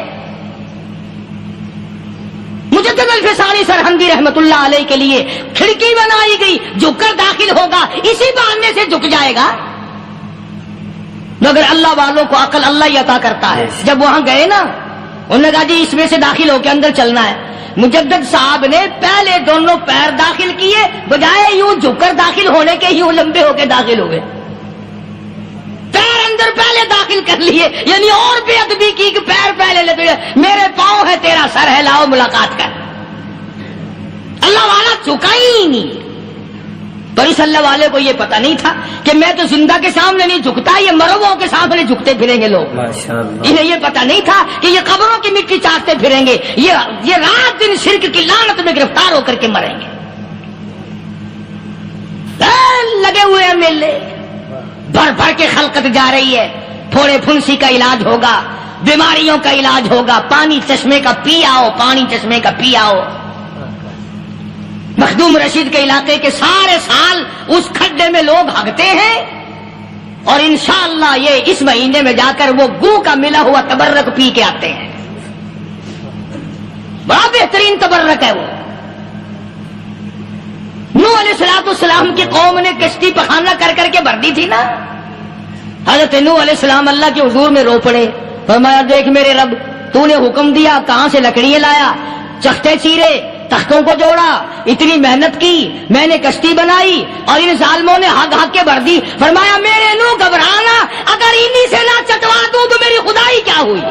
Speaker 1: مجدد الفسانی سرہندی رحمت اللہ علیہ کے لیے کھڑکی بنائی گئی، جھک کر داخل ہوگا، اسی بہانے سے جھک جائے گا۔ مگر اللہ والوں کو عقل اللہ ہی عطا کرتا ہے۔ جب وہاں گئے نا، انہوں نے کہا جی اس میں سے داخل ہو کے اندر چلنا ہے۔ مجدد صاحب نے پہلے دونوں پیر داخل کیے، بجائے یوں جھک کر داخل ہونے کے یوں لمبے ہو کے داخل ہوئے، پیر اندر پہلے داخل کر لیے، یعنی اور بے ادبی کی کہ پیر پہلے لے، میرے پاؤں ہے تیرا سر ہے، لاؤ ملاقات کر۔ اللہ والا جھکا ہی نہیں، پر اس اللہ والے کو یہ پتا نہیں تھا کہ میں تو زندہ کے سامنے نہیں جھکتا، یہ مرووں کے سامنے جھکتے پھریں گے لوگ۔ انہیں یہ پتا نہیں تھا کہ یہ قبروں کی مٹی چاٹتے پھریں گے، یہ رات دن شرک کی لعنت میں گرفتار ہو کر کے مریں گے۔ لگے ہوئے ہیں میلے، بھر بھر کے خلقت جا رہی ہے، پھوڑے پھنسی کا علاج ہوگا، بیماریوں کا علاج ہوگا، پانی چشمے کا پی آؤ، پانی چشمے کا پی آؤ۔ مخدوم رشید کے علاقے کے سارے سال اس کھڈے میں لوگ ہگتے ہیں، اور انشاءاللہ یہ اس مہینے میں جا کر وہ گو کا ملا ہوا تبرک پی کے آتے ہیں، بڑا بہترین تبرک ہے وہ۔ نوح علیہ السلام کی قوم نے کشتی پخانہ کر کر کے بھر دی تھی نا، حضرت نوح علیہ السلام اللہ کے حضور میں رو پڑے، فرمایا دیکھ میرے رب، تو نے حکم دیا، کہاں سے لکڑیاں لایا، چختے چیرے، تختوں کو جوڑا، اتنی محنت کی، میں نے کشتی بنائی اور ان ظالموں نے ہگ ہگ کے بھر دی۔ فرمایا میرے نو گھبرانا، اگر انہی سے نہ چٹوا دوں تو میری خدائی کیا ہوئی۔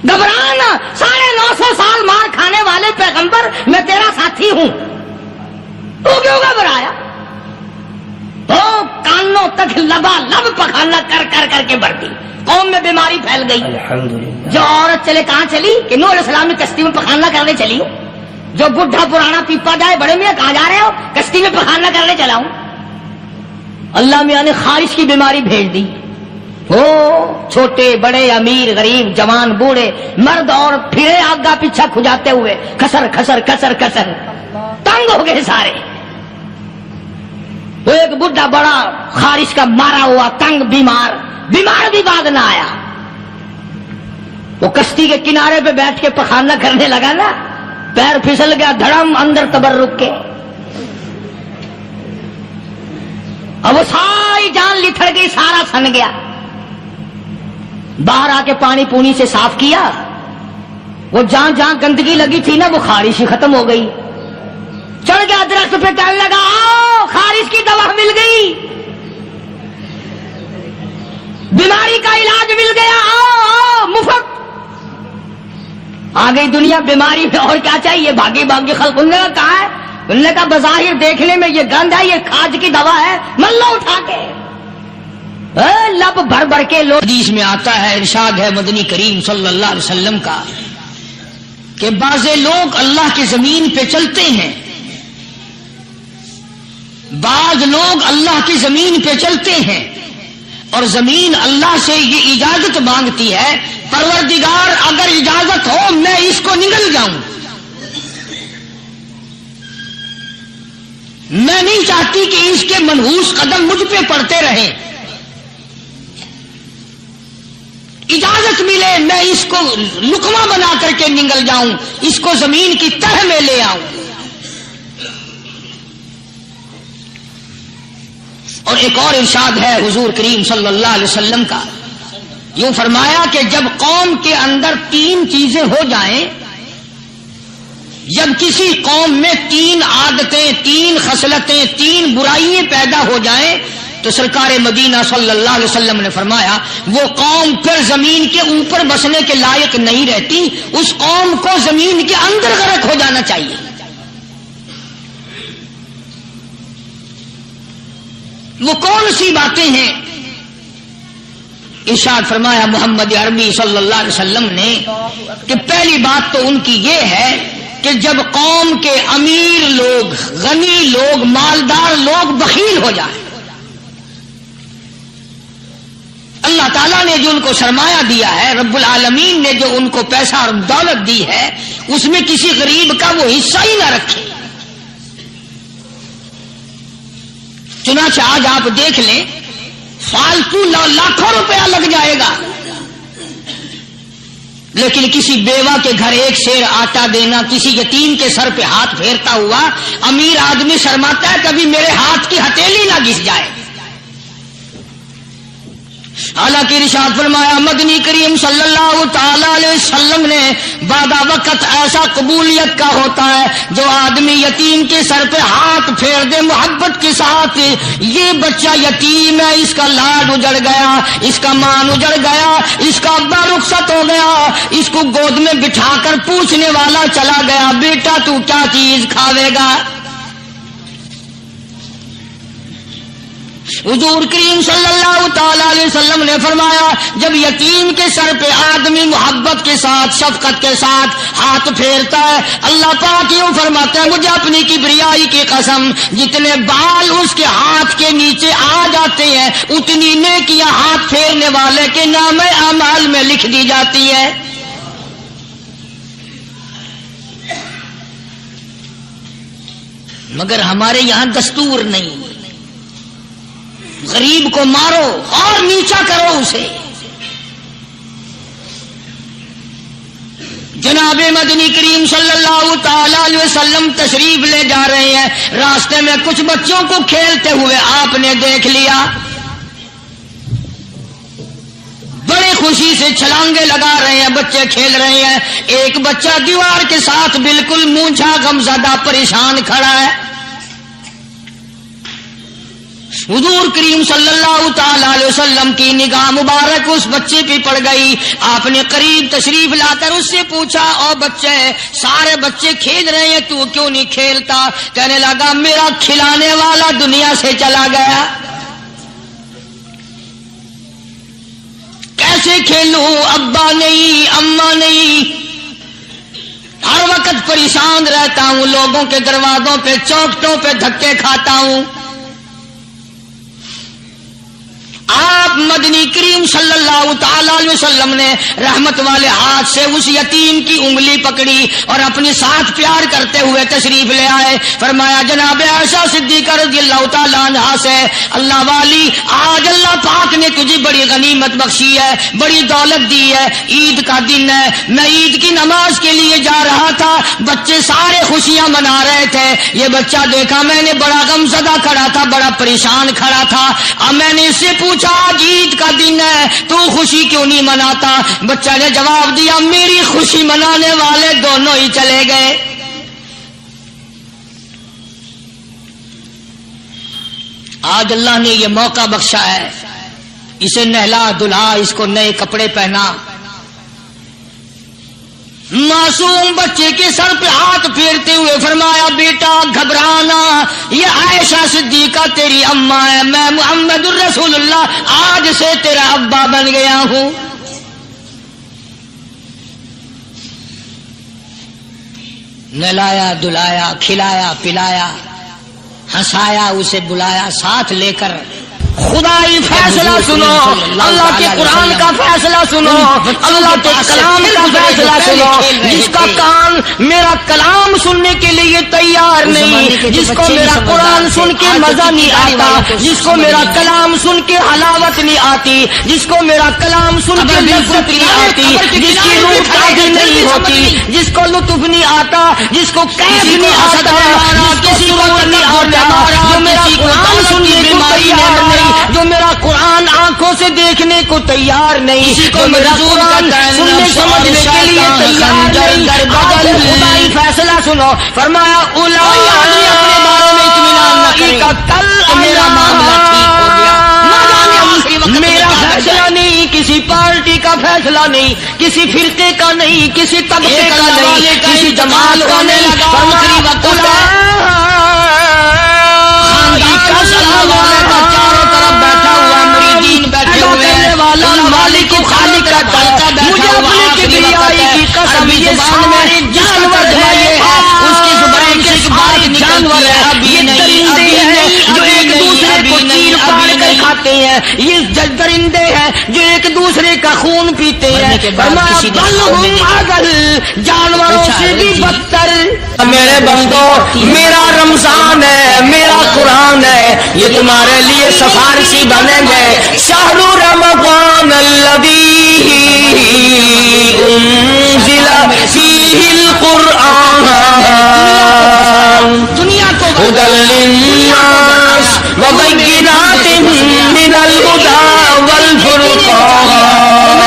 Speaker 1: گھبرانا، 950 سال مار کھانے والے پیغمبر میں تیرا ساتھی ہوں، تو کیوں گھبرایا؟ تو کانوں تک لبا لب پخانا کر کر کر کے بڑھتی، قوم میں بیماری پھیل گئی۔
Speaker 3: الحمدللہ۔
Speaker 1: جو عورت چلے کہاں چلی کہ نوح علیہ السلام نے کشتی میں پخانا کرنے چلی ہوں، جو بڈھا پرانا پیپا جائے بڑے میاں کہاں جا رہے ہو؟ کشتی میں پخانا کرنے چلا ہوں۔ اللہ میاں نے خارش کی بیماری بھیج دی، وہ چھوٹے بڑے امیر غریب جوان بوڑھے مرد اور پھرے آگا پیچھا کھجاتے ہوئے کسر کسر کسر کسر تنگ ہو گئے سارے۔ وہ ایک بڈھا بڑا خارش کا مارا ہوا تنگ بیمار بھی بعد نہ آیا، وہ کشتی کے کنارے پہ بیٹھ کے پخانا کرنے لگا نا، پیر پھسل گیا دھڑم اندر تبرک کے، اب وہ ساری جان لتھڑ گئی، سارا سن گیا۔ باہر آ کے پانی پونی سے صاف کیا، وہ جہاں جہاں گندگی لگی تھی نا وہ خارش ہی ختم ہو گئی۔ چڑھ گیا درخت پہ کہنے لگا آؤ خارش کی دوا مل گئی، بیماری کا علاج مل گیا، آؤ مفت۔ آ گئی دنیا بیماری میں، اور کیا چاہیے؟ بھاگی بھاگی خلق۔ انہوں نے کہا ہے، انہوں نے کہا بظاہر دیکھنے میں یہ گند ہے، یہ کھاج کی دوا ہے، مل لو اٹھا کے۔ لب بھر بھر کے لوگ، حدیث میں آتا ہے، ارشاد ہے مدنی کریم صلی اللہ علیہ وسلم کا کہ بعض لوگ اللہ کی زمین پہ چلتے ہیں، بعض لوگ اللہ کی زمین پہ چلتے ہیں اور زمین اللہ سے یہ اجازت مانگتی ہے، پروردگار اگر اجازت ہو میں اس کو نگل جاؤں، میں نہیں چاہتی کہ اس کے منحوس قدم مجھ پہ پڑتے رہیں، اجازت ملے میں اس کو لقمہ بنا کر کے نگل جاؤں، اس کو زمین کی تہ میں لے آؤں۔ اور ایک اور ارشاد ہے حضور کریم صلی اللہ علیہ وسلم کا، یوں فرمایا کہ جب قوم کے اندر 3 چیزیں ہو جائیں، جب کسی قوم میں 3 عادتیں، 3 خصلتیں، 3 برائیاں پیدا ہو جائیں تو سرکار مدینہ صلی اللہ علیہ وسلم نے فرمایا وہ قوم پھر زمین کے اوپر بسنے کے لائق نہیں رہتی، اس قوم کو زمین کے اندر غرق ہو جانا چاہیے۔ وہ کون سی باتیں ہیں؟ ارشاد فرمایا محمد عربی صلی اللہ علیہ وسلم نے کہ پہلی بات تو ان کی یہ ہے کہ جب قوم کے امیر لوگ، غنی لوگ، مالدار لوگ بخیل ہو جائیں، اللہ تعالیٰ نے جو ان کو سرمایہ دیا ہے، رب العالمین نے جو ان کو پیسہ اور دولت دی ہے، اس میں کسی غریب کا وہ حصہ ہی نہ رکھے۔ چنانچہ آج آپ دیکھ لیں فالتو لاکھوں روپیہ لگ جائے گا، لیکن کسی بیوہ کے گھر 1 سیر آٹا دینا، کسی یتیم کے سر پہ ہاتھ پھیرتا ہوا امیر آدمی شرماتا ہے کبھی میرے ہاتھ کی ہتھیلی نہ گھس جائے۔ حالانکہ ارشاد فرمایا مدنی کریم صلی اللہ تعالی علیہ وسلم نے بعد وقت ایسا قبولیت کا ہوتا ہے جو آدمی یتیم کے سر پہ ہاتھ پھیر دے محبت کے ساتھ، یہ بچہ یتیم ہے، اس کا لاڈ اجڑ گیا، اس کا مان اجڑ گیا، اس کا ابا رخصت ہو گیا، اس کو گود میں بٹھا کر پوچھنے والا چلا گیا بیٹا تو کیا چیز کھاوے گا؟ حضور کریم صلی اللہ تعالی علیہ وسلم نے فرمایا جب یتیم کے سر پہ آدمی محبت کے ساتھ، شفقت کے ساتھ ہاتھ پھیرتا ہے، اللہ پاک یوں فرماتا ہے مجھے اپنی کبریائی کی قسم جتنے بال اس کے ہاتھ کے نیچے آ جاتے ہیں اتنی نیکیاں ہاتھ پھیرنے والے کے نام اعمال میں لکھ دی جاتی ہے۔ مگر ہمارے یہاں دستور نہیں، غریب کو مارو اور نیچا کرو اسے۔ جناب مدنی کریم صلی اللہ تعالی علیہ وسلم تشریف لے جا رہے ہیں، راستے میں کچھ بچوں کو کھیلتے ہوئے آپ نے دیکھ لیا، بڑے خوشی سے چھلانگے لگا رہے ہیں، بچے کھیل رہے ہیں، ایک بچہ دیوار کے ساتھ بالکل مونچھا غمزدہ پریشان کھڑا ہے۔ حضور کریم صلی اللہ تعالی علیہ وسلم کی نگاہ مبارک اس بچے پہ پڑ گئی. آپ نے قریب تشریف لا کر اس سے پوچھا، او بچے، سارے بچے کھیل رہے ہیں، تو کیوں نہیں کھیلتا؟ کہنے لگا میرا کھلانے والا دنیا سے چلا گیا، کیسے کھیلوں؟ ابا نہیں، اماں نہیں، ہر وقت پریشان رہتا ہوں، لوگوں کے دروازوں پہ چوکٹوں پہ دھکے کھاتا ہوں. آپ مدنی کریم صلی اللہ تعالی علیہ وسلم نے رحمت والے ہاتھ سے اس یتیم کی انگلی پکڑی اور اپنے ساتھ پیار کرتے ہوئے تشریف لے آئے. فرمایا جناب عائشہ صدیقہ رضی اللہ تعالی عنہا سے، اللہ والی، آج اللہ پاک نے تجھے بڑی غنیمت بخشی ہے، بڑی دولت دی ہے، عید کا دن ہے، میں عید کی نماز کے لیے جا رہا تھا، بچے سارے خوشیاں منا رہے تھے، یہ بچہ دیکھا میں نے بڑا غم زدہ کھڑا تھا، بڑا پریشان کھڑا تھا. اب میں نے اس سے پوچھا آج عید کا دن ہے، تو خوشی کیوں نہیں مناتا؟ بچہ نے جواب دیا میری خوشی منانے والے دونوں ہی چلے گئے. آج اللہ نے یہ موقع بخشا ہے، اسے نہلا دھلا، اس کو نئے کپڑے پہنا. معصوم بچے کے سر پہ ہاتھ پھیرتے ہوئے فرمایا بیٹا گھبرانا، یہ عائشہ صدیقہ تیری اماں ہے، میں محمد الرسول اللہ آج سے تیرا ابا بن گیا ہوں. نہلایا دلایا، کھلایا پلایا، ہنسایا، اسے بلایا، ساتھ لے کر. خدائی فیصلہ سنو، اللہ کے قرآن کا فیصلہ سنو، اللہ کے کلام کا فیصلہ سنو. جس کا کان میرا کلام سننے کے لیے تیار نہیں، جس کو میرا قرآن سن کے مزہ نہیں آتا، جس کو میرا کلام سن کے حلاوت نہیں آتی، جس کو میرا کلام سن کے لذت نہیں آتی، جس کی روح تازی نہیں ہوتی، جس کو لطف نہیں آتا، جس کو کیف نہیں آتا، کسی کو نہیں آتا، جو میرا قرآن سننے کو تیار نہیں، جو میرا قرآن آنکھوں سے دیکھنے کو تیار نہیں، جو میرا قرآن سننے سمجھنے کے لیے تیار نہیں. خدائی فیصلہ سنو، فرمایا اپنے بارے میں اطمینان نہ کرے کہ میرا معاملہ ٹھیک ہو گیا. میرا فیصلہ نہیں، کسی پارٹی کا فیصلہ نہیں، کسی فرقے کا نہیں، کسی طبقے کا نہیں، کسی جماعت کا نہیں. چاروں طرف بیٹھا ہوا مریدین بیٹھے ہوئے ہیں، مالک خالق کا دلتا بیٹھا ہوا، کبریائی کی قسم یہ سامنے جانور ہے، اس کی زبان کے سارے جانور ہے، یہ درندے ہیں جو ایک دوسرے کو چیر پاڑ کر کھاتے ہیں، یہ درندے ہیں جو ایک دوسرے کا خون پیتے ہیں. جانوروں سے بھی بدتر. میرے بندو، میرا رمضان ہے، میرا قرآن ہے، یہ تمہارے لیے سفارشی بنیں گے. شہر رمضان الذی انزل فیہ القرآن دنیا کو ہدی للناس وبینات من الہدی والفرقان.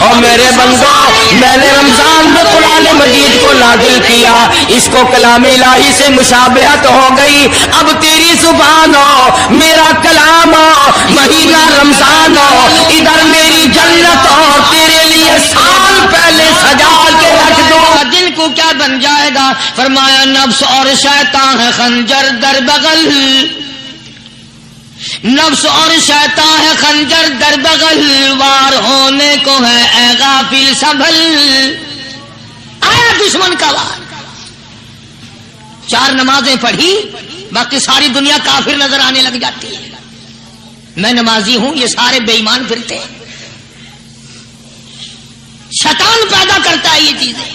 Speaker 1: اور میرے بندو، میں نے رمضان میں قرآن مجید کو نازل کیا، اس کو کلام الہی سے مشابہت ہو گئی. اب تیری زبان ہو، میرا کلام ہو، مہینہ رمضان ہو، ادھر میری جنت ہو، تیرے لیے سال پہلے سجا کے رکھ دو. دل کو کیا بن جائے گا؟ فرمایا نفس اور شیطان ہے خنجر در بغل، نفس اور شیطان ہے خنجر در بغل، وار ہونے کو ہے اے غافل سنبھل. آیا دشمن کا وار. 4 نمازیں پڑھی، باقی ساری دنیا کافر نظر آنے لگ جاتی ہے. میں نمازی ہوں، یہ سارے بے ایمان پھرتے ہیں. شیطان پیدا کرتا ہے یہ چیزیں.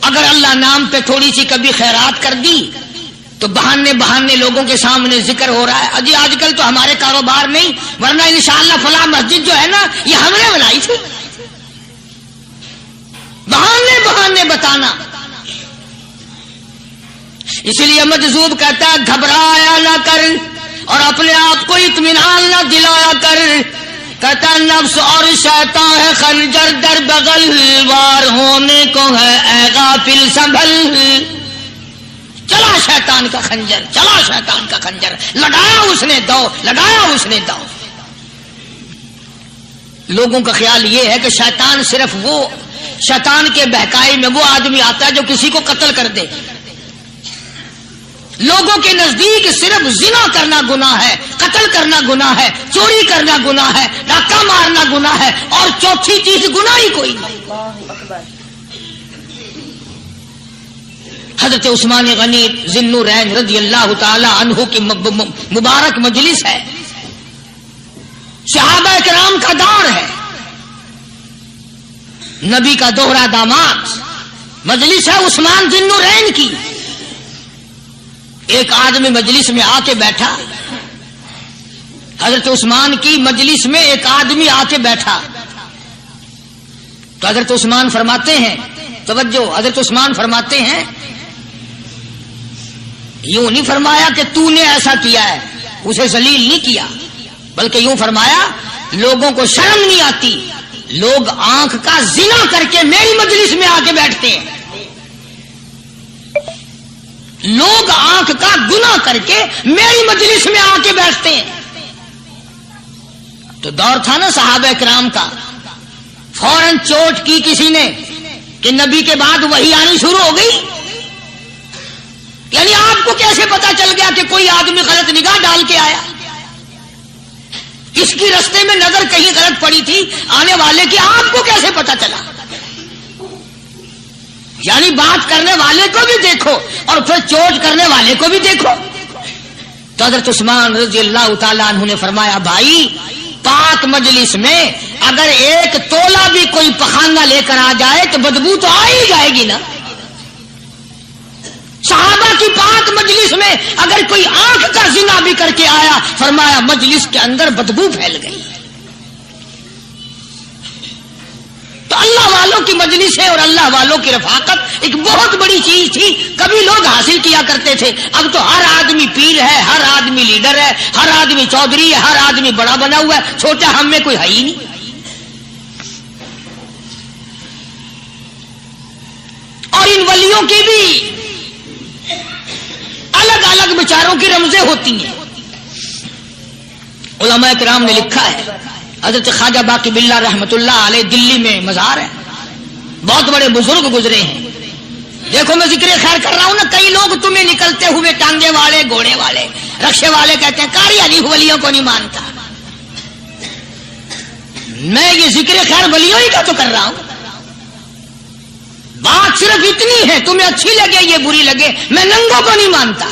Speaker 1: اگر اللہ نام پہ تھوڑی سی کبھی خیرات کر دی تو بہانے لوگوں کے سامنے ذکر ہو رہا ہے، اجی آج کل تو ہمارے کاروبار نہیں، ورنہ انشاءاللہ فلاں مسجد جو ہے نا یہ ہم نے بنائی تھی. بہانے بتانا. اس لیے مجذوب کہتا ہے گھبرایا نہ کر اور اپنے آپ کو اطمینان نہ دلایا کر. کہتا نفس اور شیطان ہے خنجر در بغل، وار ہونے کو ہے اے غافل سنبھل. چلا شیطان کا خنجر، چلا شیطان کا خنجر، لگایا اس نے دو، لگایا اس نے دو۔ لوگوں کا خیال یہ ہے کہ شیطان صرف وہ، شیطان کے بہکائی میں وہ آدمی آتا ہے جو کسی کو قتل کر دے۔ لوگوں کے نزدیک صرف زنا کرنا گناہ ہے، قتل کرنا گناہ ہے، چوری کرنا گناہ ہے، ڈاکہ مارنا گناہ ہے، اور چوتھی چیز گناہ ہی کوئی نہیں۔
Speaker 2: اللہ اکبر۔
Speaker 1: حضرت عثمان غنی ذی النورین رضی اللہ تعالی عنہ کی مبارک مجلس ہے، صحابہ کرام کا دور ہے، نبی کا دوہرا داماد، مجلس ہے عثمان ذی النورین کی۔ ایک آدمی مجلس میں آ کے بیٹھا، حضرت عثمان کی مجلس میں ایک آدمی آ کے بیٹھا تو حضرت عثمان فرماتے ہیں، توجہ، حضرت عثمان فرماتے ہیں، یوں نہیں فرمایا کہ تو نے ایسا کیا ہے، اسے ذلیل نہیں کیا، بلکہ یوں فرمایا لوگوں کو شرم نہیں آتی، لوگ آنکھ کا زنا کر کے میری مجلس میں آ کے بیٹھتے ہیں، لوگ آنکھ کا گناہ کر کے میری مجلس میں آ کے بیٹھتے ہیں۔ تو دور تھا نا صحابہ کرام کا، فوراً چوٹ کی کسی نے کہ نبی کے بعد وحی آنی شروع ہو گئی، یعنی آپ کو کیسے پتا چل گیا کہ کوئی آدمی غلط نگاہ ڈال کے آیا؟ اس کی رستے میں نظر کہیں غلط پڑی تھی آنے والے کی، آپ کو کیسے پتا چلا؟ یعنی بات کرنے والے کو بھی دیکھو اور پھر چوٹ کرنے والے کو بھی دیکھو۔ تو حضرت عثمان رضی اللہ تعالیٰ عنہ نے فرمایا، بھائی پاک مجلس میں اگر ایک تولا بھی کوئی پخانہ لے کر آ جائے تو بدبو تو آ ہی جائے گی نا۔ صحابہ کی پاک مجلس میں اگر کوئی آنکھ کا زنا بھی کر کے آیا، فرمایا مجلس کے اندر بدبو پھیل گئی۔ تو اللہ والوں کی مجلسیں اور اللہ والوں کی رفاقت ایک بہت بڑی چیز تھی، کبھی لوگ حاصل کیا کرتے تھے، اب تو ہر آدمی پیر ہے، ہر آدمی لیڈر ہے، ہر آدمی چودھری ہے، ہر آدمی بڑا بنا ہوا ہے، چھوٹا ہم میں کوئی ہے ہی نہیں۔ اور ان ولیوں کی بھی الگ الگ بچاروں کی رمزیں ہوتی ہیں۔ علماء کرام نے لکھا ہے، حضرت خواجہ باقی باللہ رحمت اللہ علیہ دلی میں مزار ہے، بہت بڑے بزرگ گزرے ہیں۔ دیکھو میں ذکر خیر کر رہا ہوں نا، کئی لوگ تمہیں نکلتے ہوئے ٹانگے والے، گھوڑے والے، رکشے والے کہتے ہیں قاری حنیف ولیوں کو نہیں مانتا۔ میں یہ ذکر خیر ولیوں ہی کا تو کر رہا ہوں، بات صرف اتنی ہے، تمہیں اچھی لگے یہ بری لگے، میں ننگوں کو نہیں مانتا۔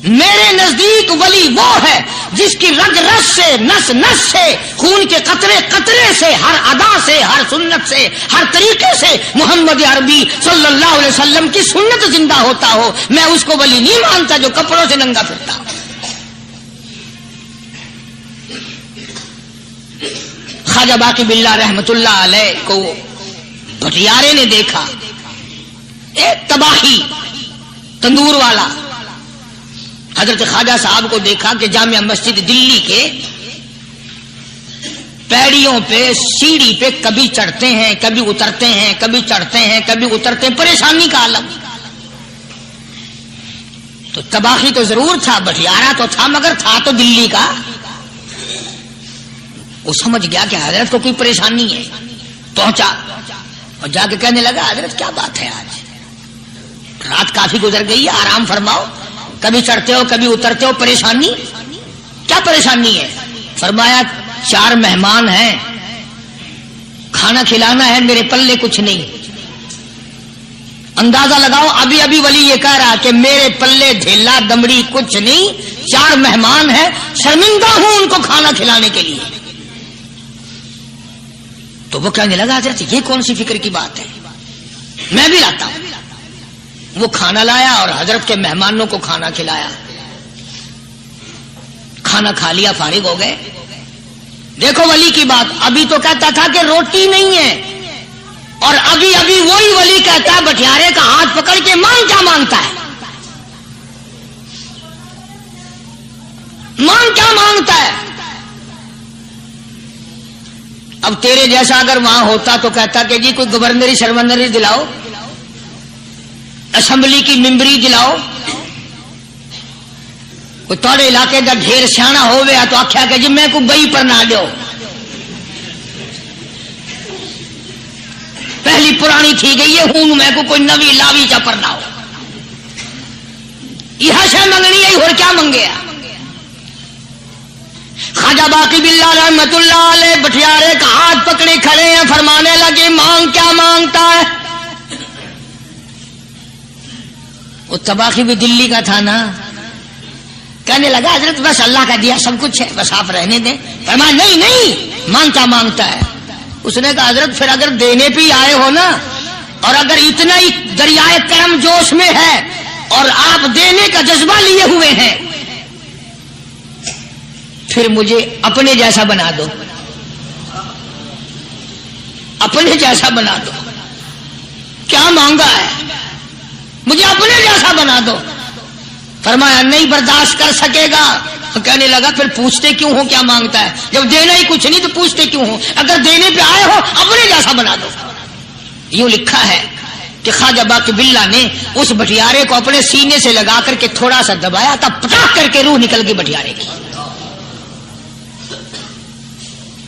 Speaker 1: میرے نزدیک ولی وہ ہے جس کی رگ رس سے، نس نس سے، خون کے قطرے قطرے سے، ہر ادا سے، ہر سنت سے، ہر طریقے سے محمد عربی صلی اللہ علیہ وسلم کی سنت زندہ ہوتا ہو۔ میں اس کو ولی نہیں مانتا جو کپڑوں سے ننگا پھرتا ہو۔ خواجہ باقی باللہ رحمت اللہ علیہ کو بھٹیارے نے دیکھا، ایک تباہی تندور والا، حضرت خواجہ صاحب کو دیکھا کہ جامع مسجد دلی کے پیڑیوں پہ، سیڑھی پہ کبھی چڑھتے ہیں، کبھی اترتے ہیں، کبھی چڑھتے ہیں، کبھی اترتے ہیں، پریشانی کا عالم۔ تو تباہی تو ضرور تھا، بٹیارہ تو تھا، مگر تھا تو دلی کا۔ وہ سمجھ گیا کہ حضرت کو کوئی پریشانی ہے، پہنچا اور جا کے کہنے لگا، حضرت کیا بات ہے، آج رات کافی گزر گئی ہے، آرام فرماؤ، کبھی چڑھتے ہو کبھی اترتے ہو، پریشانی کیا پریشانی ہے؟ فرمایا 4 مہمان ہیں، کھانا کھلانا ہے، میرے پلے کچھ نہیں۔ اندازہ لگاؤ، ابھی ابھی ولی یہ کہہ رہا کہ میرے پلے ڈھیلا دمڑی کچھ نہیں، 4 مہمان ہیں، شرمندہ ہوں ان کو کھانا کھلانے کے لیے۔ تو وہ کہنے لگا، حضرت یہ کون سی فکر کی بات ہے، میں بھی لاتا ہوں۔ وہ کھانا لایا اور حضرت کے مہمانوں کو کھانا کھلایا، کھانا کھا لیا، فارغ ہو گئے۔ دیکھو ولی کی بات، ابھی تو کہتا تھا کہ روٹی نہیں ہے، اور ابھی ابھی وہی ولی کہتا ہے بٹیارے کا ہاتھ پکڑ کے، مانگ کیا مانگتا ہے، مانگ کیا مانگتا ہے۔ اب تیرے جیسا اگر وہاں ہوتا تو کہتا کہ جی کوئی گورنری شرمندری دلاؤ، اسمبلی کی ممبری دلاؤ کوئی تھوڑے علاقے کا ڈھیر سیاح ہوئے تو آخیا کہ جی میں کو بئی پر نہ دو پہلی پرانی تھی گئی ہے ہوں میں کو کوئی نوی لاوی چا پر نہ ہو یہ شے منگنی ہے اور کیا منگیا خواجہ باقی باللہ رحمت اللہ علیہ بٹیارے کا ہاتھ پکڑے کھڑے ہیں فرمانے لگے مانگ کیا مانگتا ہے وہ تباخی بھی دلی کا تھا نا کہنے لگا حضرت بس اللہ کا دیا سب کچھ ہے بس آپ رہنے دیں فرمایا نہیں نہیں مانگتا ہے اس نے کہا حضرت پھر اگر دینے پہ آئے ہو نا اور اگر اتنا ہی دریائے کرم جوش میں ہے اور آپ دینے کا جذبہ لیے ہوئے ہیں پھر مجھے اپنے جیسا بنا دو اپنے جیسا بنا دو کیا مانگا ہے مجھے اپنے جیسا بنا دو فرمایا نہیں برداشت کر سکے گا تو کہنے لگا پھر پوچھتے کیوں ہو کیا مانگتا ہے جب دینا ہی کچھ نہیں تو پوچھتے کیوں ہو اگر دینے پہ آئے ہو اپنے جیسا بنا دو یوں لکھا ہے کہ خواجہ باقی باللہ نے اس بٹیارے کو اپنے سینے سے لگا کر کے تھوڑا سا دبایا تھا پٹاخ کر کے روح نکل گئی بٹیارے کی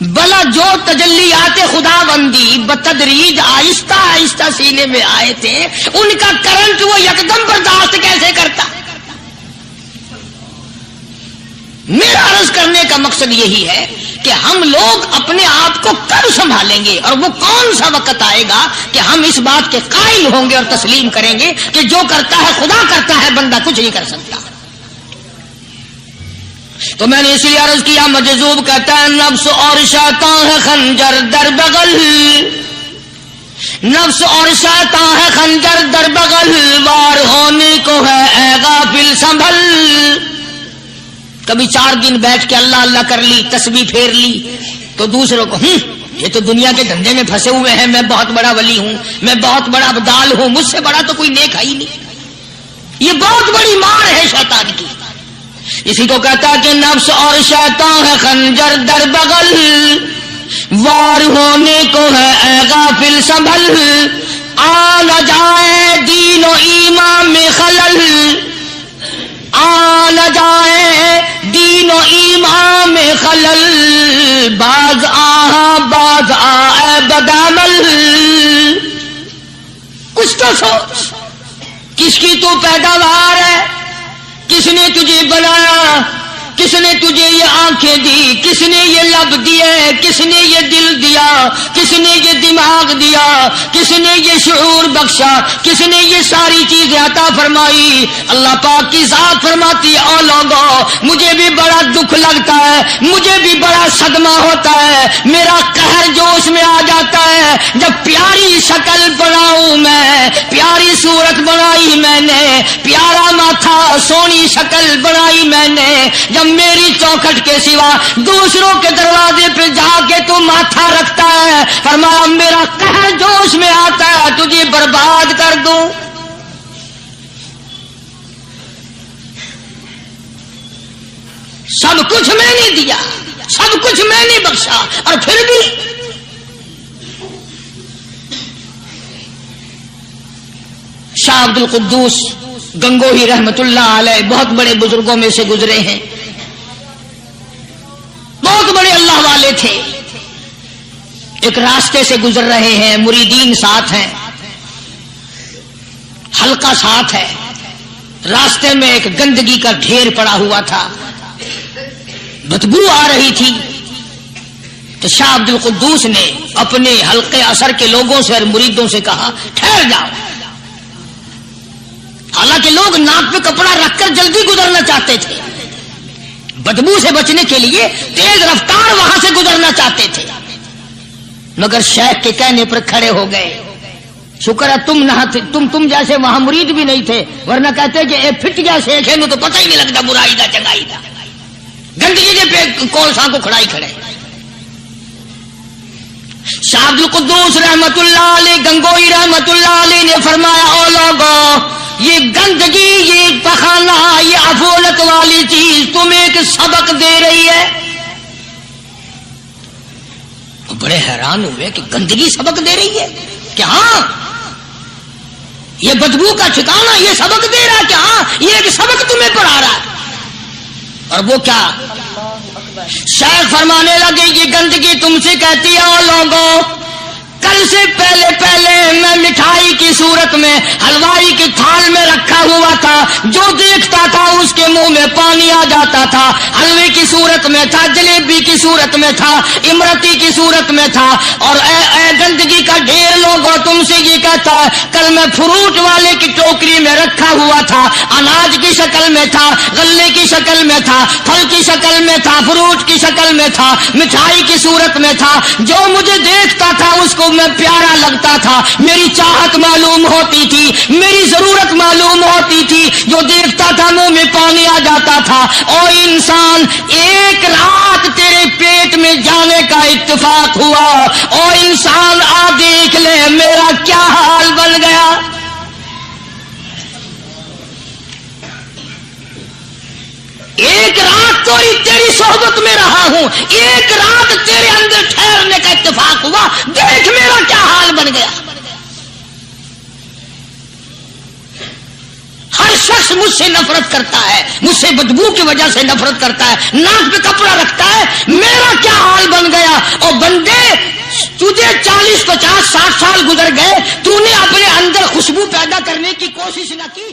Speaker 1: بلا جو تجلیات خدا بندی بتدریج آہستہ آہستہ سینے میں آئے تھے ان کا کرنٹ وہ یکدم برداشت کیسے کرتا میرا عرض کرنے کا مقصد یہی ہے کہ ہم لوگ اپنے آپ کو کب سنبھالیں گے اور وہ کون سا وقت آئے گا کہ ہم اس بات کے قائل ہوں گے اور تسلیم کریں گے کہ جو کرتا ہے خدا کرتا ہے بندہ کچھ نہیں کر سکتا تو میں نے اس لیے عرض کیا مجذوب کہتا ہے نفس اور شیطان ہے خنجر در بغل نفس اور شیطان ہے خنجر در بغل وار ہونے کو ہے اے غافل سنبھل کبھی 4 دن بیٹھ کے اللہ اللہ کر لی تسبیح پھیر لی تو دوسروں کو یہ تو دنیا کے دھندے میں پھنسے ہوئے ہیں میں بہت بڑا ولی ہوں میں بہت بڑا ابدال ہوں مجھ سے بڑا تو کوئی نیک ہے ہی نہیں یہ بہت بڑی مار ہے شیطان کی اسی کو کہتا کہ نفس اور شیطان ہے خنجر در بغل وار ہونے کو ہے اے غافل سنبھل آ نہ جائے دین و ایمان میں خلل آ نہ جائے دین و ایمان میں خلل باز آئے بدعمل کچھ تو سوچ کس کی تو پیداوار ہے کس نے تجھے بنایا کس نے تجھے یہ آنکھیں دی کس نے یہ لب دیے کس نے یہ دل دیا کس نے یہ دماغ دیا کس نے یہ شعور بخشا کس نے یہ ساری چیزیں عطا فرمائی اللہ پاک کی ذات فرماتی ہے او لوگوں مجھے بھی بڑا دکھ لگتا ہے مجھے بھی بڑا صدمہ ہوتا ہے میرا قہر جوش میں آ جاتا ہے جب پیاری شکل بناؤں میں پیاری صورت بنائی میں نے پیارا ماتھا سونی شکل بنائی میں نے جب میری چوکھٹ کے سوا دوسروں کے دروازے پہ جا کے تو ماتھا رکھتا ہے فرمایا میرا قہر جوش میں آتا ہے تجھے برباد کر دوں سب کچھ میں نے دیا سب کچھ میں نے بخشا اور پھر بھی شاہ عبد القدوس گنگوہی رحمت اللہ علیہ بہت بڑے بزرگوں میں سے گزرے ہیں بہت بڑے اللہ والے تھے ایک راستے سے گزر رہے ہیں مریدین ساتھ ہیں حلقہ ساتھ ہے راستے میں ایک گندگی کا ڈھیر پڑا ہوا تھا بدبو آ رہی تھی تو شاہ عبد القدوس نے اپنے حلقے اثر کے لوگوں سے اور مریدوں سے کہا ٹھہر جاؤ حالانکہ لوگ ناک پہ کپڑا رکھ کر جلدی گزرنا چاہتے تھے بدبو سے بچنے کے لیے تیز رفتار وہاں سے گزرنا چاہتے تھے مگر شیخ کے کہنے پر کھڑے ہو گئے شکر ہے تم نہ تم جیسے وہاں مرید بھی نہیں تھے ورنہ کہتے کہ اے پھٹ گیا شیخ ہے تو پتہ ہی نہیں لگتا برائی دا چنگائی دا گندگی کے پہ کون سا کو کھڑائی کھڑے شاہ عبد القدوس رحمت اللہ علیہ گنگوئی رحمت اللہ علیہ نے فرمایا او لوگوں یہ گندگی یہ پخانہ یہ افولت والی چیز تمہیں ایک سبق دے رہی ہے بڑے حیران ہوئے کہ گندگی سبق دے رہی ہے کہ ہاں یہ بدبو کا ٹھکانا یہ سبق دے رہا ہے کہ ہاں یہ ایک سبق تمہیں پڑھا رہا ہے. اور وہ کیا؟ شیخ فرمانے لگے یہ گندگی تم سے کہتی ہے اور لوگوں کل سے پہلے میں مٹھائی کی صورت میں حلوائی کی تھال میں رکھا ہوا تھا، جو دیکھتا تھا اس کے منہ میں پانی آ جاتا تھا. حلوے کی صورت میں تھا، جلیبی کی صورت میں تھا، امرتی کی صورت میں تھا. اور اے گندگی کا ڈھیر لوگوں تم سے یہ کہتا ہے کل میں فروٹ والے کی ٹوکری میں رکھا ہوا تھا، اناج کی شکل میں تھا، غلے کی شکل میں تھا، پھل کی شکل میں تھا، فروٹ کی شکل میں تھا، مٹھائی کی صورت میں تھا. جو مجھے دیکھتا تھا اس کو میں پیارا لگتا تھا، میری چاہت معلوم ہوتی تھی، میری ضرورت معلوم ہوتی تھی. جو دیکھتا تھا منہ میں پانی آ جاتا تھا. اور انسان ایک رات تیرے پیٹ میں جانے کا اتفاق ہوا، اور انسان آ دیکھ لے میرا کیا حال بن گیا. ایک رات تو تیری صحبت میں رہا ہوں، ایک رات تیرے اندر ٹھہرنے کا اتفاق ہوا، دیکھ میرا کیا حال بن گیا. ہر شخص مجھ سے نفرت کرتا ہے، مجھ سے بدبو کی وجہ سے نفرت کرتا ہے، ناک پہ کپڑا رکھتا ہے، میرا کیا حال بن گیا. اور بندے تجھے 40 50 60 سال گزر گئے، تو نے اپنے اندر خوشبو پیدا کرنے کی کوشش نہ کی.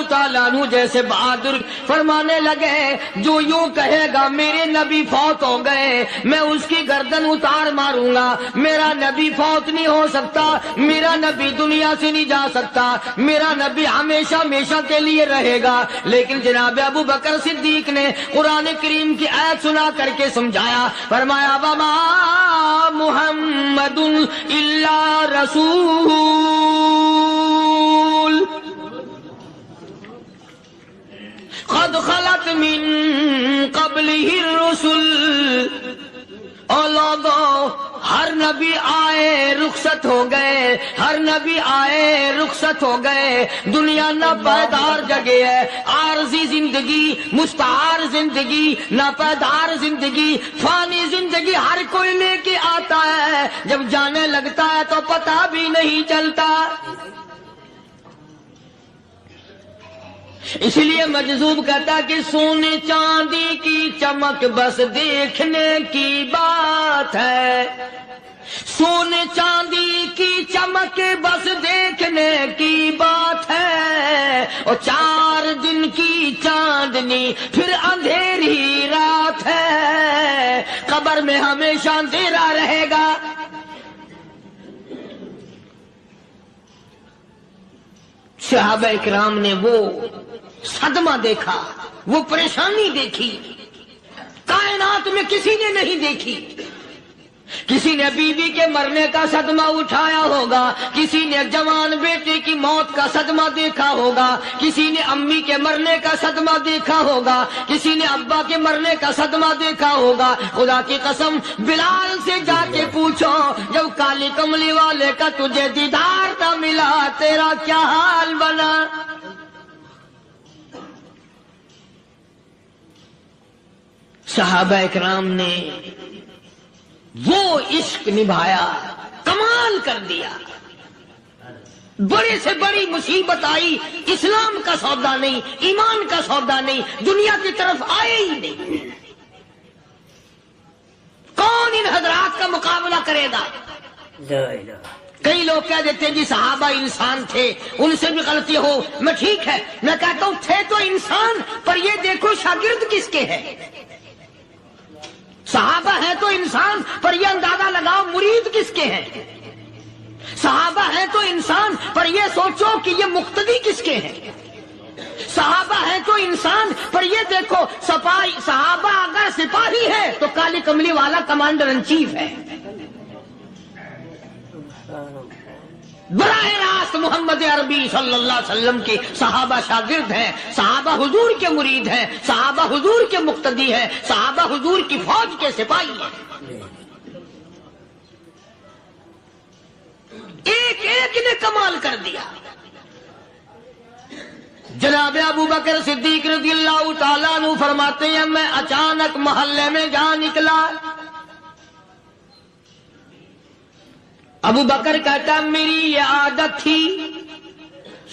Speaker 1: تعالیٰ عنہ جیسے بہادر فرمانے لگے جو یوں کہے گا میرے نبی فوت ہو گئے میں اس کی گردن اتار ماروں گا. میرا نبی فوت نہیں ہو سکتا، میرا نبی دنیا سے نہیں جا سکتا، میرا نبی ہمیشہ ہمیشہ کے لیے رہے گا. لیکن جناب ابو بکر صدیق نے قرآن کریم کی آیت سنا کر کے سمجھایا. فرمایا وما محمد الا رسول قد خلت من قبلہ الرسل. اور لوگوں ہر نبی آئے رخصت ہو گئے، ہر نبی آئے رخصت ہو گئے. دنیا نہ پائیدار جگہ ہے، عارضی زندگی، مستعار زندگی، نہ پائیدار زندگی، فانی زندگی ہر کوئی لے کے آتا ہے. جب جانے لگتا ہے تو پتہ بھی نہیں چلتا. اس لیے مجذوب کہتا کہ سونے چاندی کی چمک بس دیکھنے کی بات ہے، سونے چاندی کی چمک بس دیکھنے کی بات ہے. اور 4 دن کی چاندنی پھر اندھیری رات ہے، قبر میں ہمیشہ اندھیرا رہے گا. صحابہ اکرام نے وہ صدمہ دیکھا، وہ پریشانی دیکھی، کائنات میں کسی نے نہیں دیکھی. کسی نے بیوی کے مرنے کا صدمہ اٹھایا ہوگا، کسی نے جوان بیٹے کی موت کا صدمہ دیکھا ہوگا، کسی نے امی کے مرنے کا صدمہ دیکھا ہوگا، کسی نے ابا کے مرنے کا صدمہ دیکھا ہوگا. خدا کی قسم بلال سے جا کے پوچھو جب کالی کملی والے کا تجھے دیدار نہ ملا تیرا کیا حال بنا. صحابہ اکرام نے وہ عشق نبھایا، کمال کر دیا. بڑے سے بڑی مصیبت آئی، اسلام کا سودا نہیں، ایمان کا سودا نہیں، دنیا کی طرف آئے ہی نہیں. کون ان حضرات کا مقابلہ کرے گا؟ کئی لوگ کہہ دیتے ہیں جی صحابہ انسان تھے، ان سے بھی غلطی ہو. میں ٹھیک ہے، میں کہتا ہوں تھے تو انسان، پر یہ دیکھو شاگرد کس کے ہیں. صحابہ ہیں تو انسان، پر یہ اندازہ لگاؤ مرید کس کے ہیں. صحابہ ہیں تو انسان، پر یہ سوچو کہ یہ مقتدی کس کے ہیں. صحابہ ہیں تو انسان، پر یہ دیکھو صحابہ اگر سپاہی ہے تو کالی کملی والا کمانڈر ان چیف ہے. براہ راست محمد عربی صلی اللہ علیہ وسلم کے صحابہ شاگرد ہیں، صحابہ حضور کے مرید ہیں، صحابہ حضور کے مقتدی ہیں، صحابہ حضور کی فوج کے سپاہی ہیں. ایک ایک نے کمال کر دیا. جناب ابو بکر صدیق رضی اللہ تعالیٰ عنہ فرماتے ہیں میں اچانک محلے میں جا نکلا. ابو بکر کہتا میری یہ عادت تھی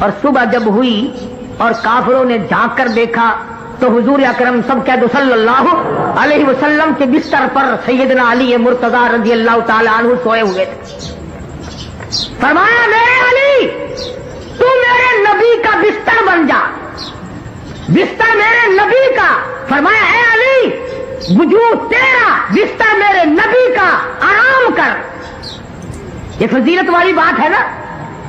Speaker 4: اور صبح جب ہوئی اور کافروں نے جھانک کر دیکھا تو حضور اکرم سب کہہ دو صلی اللہ علیہ وسلم کے بستر پر سیدنا علی مرتضی رضی اللہ تعالی عنہ سوئے ہوئے تھے. فرمایا میرے علی تو میرے نبی کا بستر بن جا, بستر میرے نبی کا. فرمایا اے علی وجود تیرا, بستر میرے نبی کا, آرام کر. یہ فضیلت والی بات ہے نا,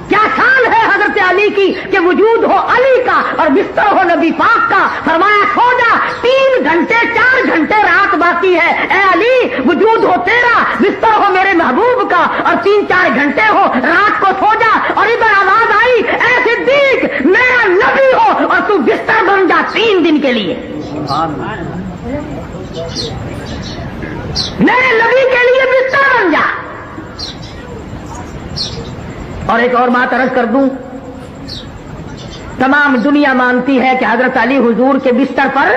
Speaker 4: کیا شان ہے حضرت علی کی کہ وجود ہو علی کا اور بستر ہو نبی پاک کا. فرمایا سو جا, 3 گھنٹے 4 گھنٹے رات باقی ہے. اے علی وجود ہو تیرا, بستر ہو میرے محبوب کا اور 3-4 گھنٹے ہو, رات کو سو جا. اور ادھر آواز آئی اے صدیق میرا نبی ہو اور تو بستر بن جا 3 دن کے لیے. میرے نبی کے لیے بستر بن جا. اور ایک اور بات عرض کر دوں, تمام دنیا مانتی ہے کہ حضرت علی حضور کے بستر پر,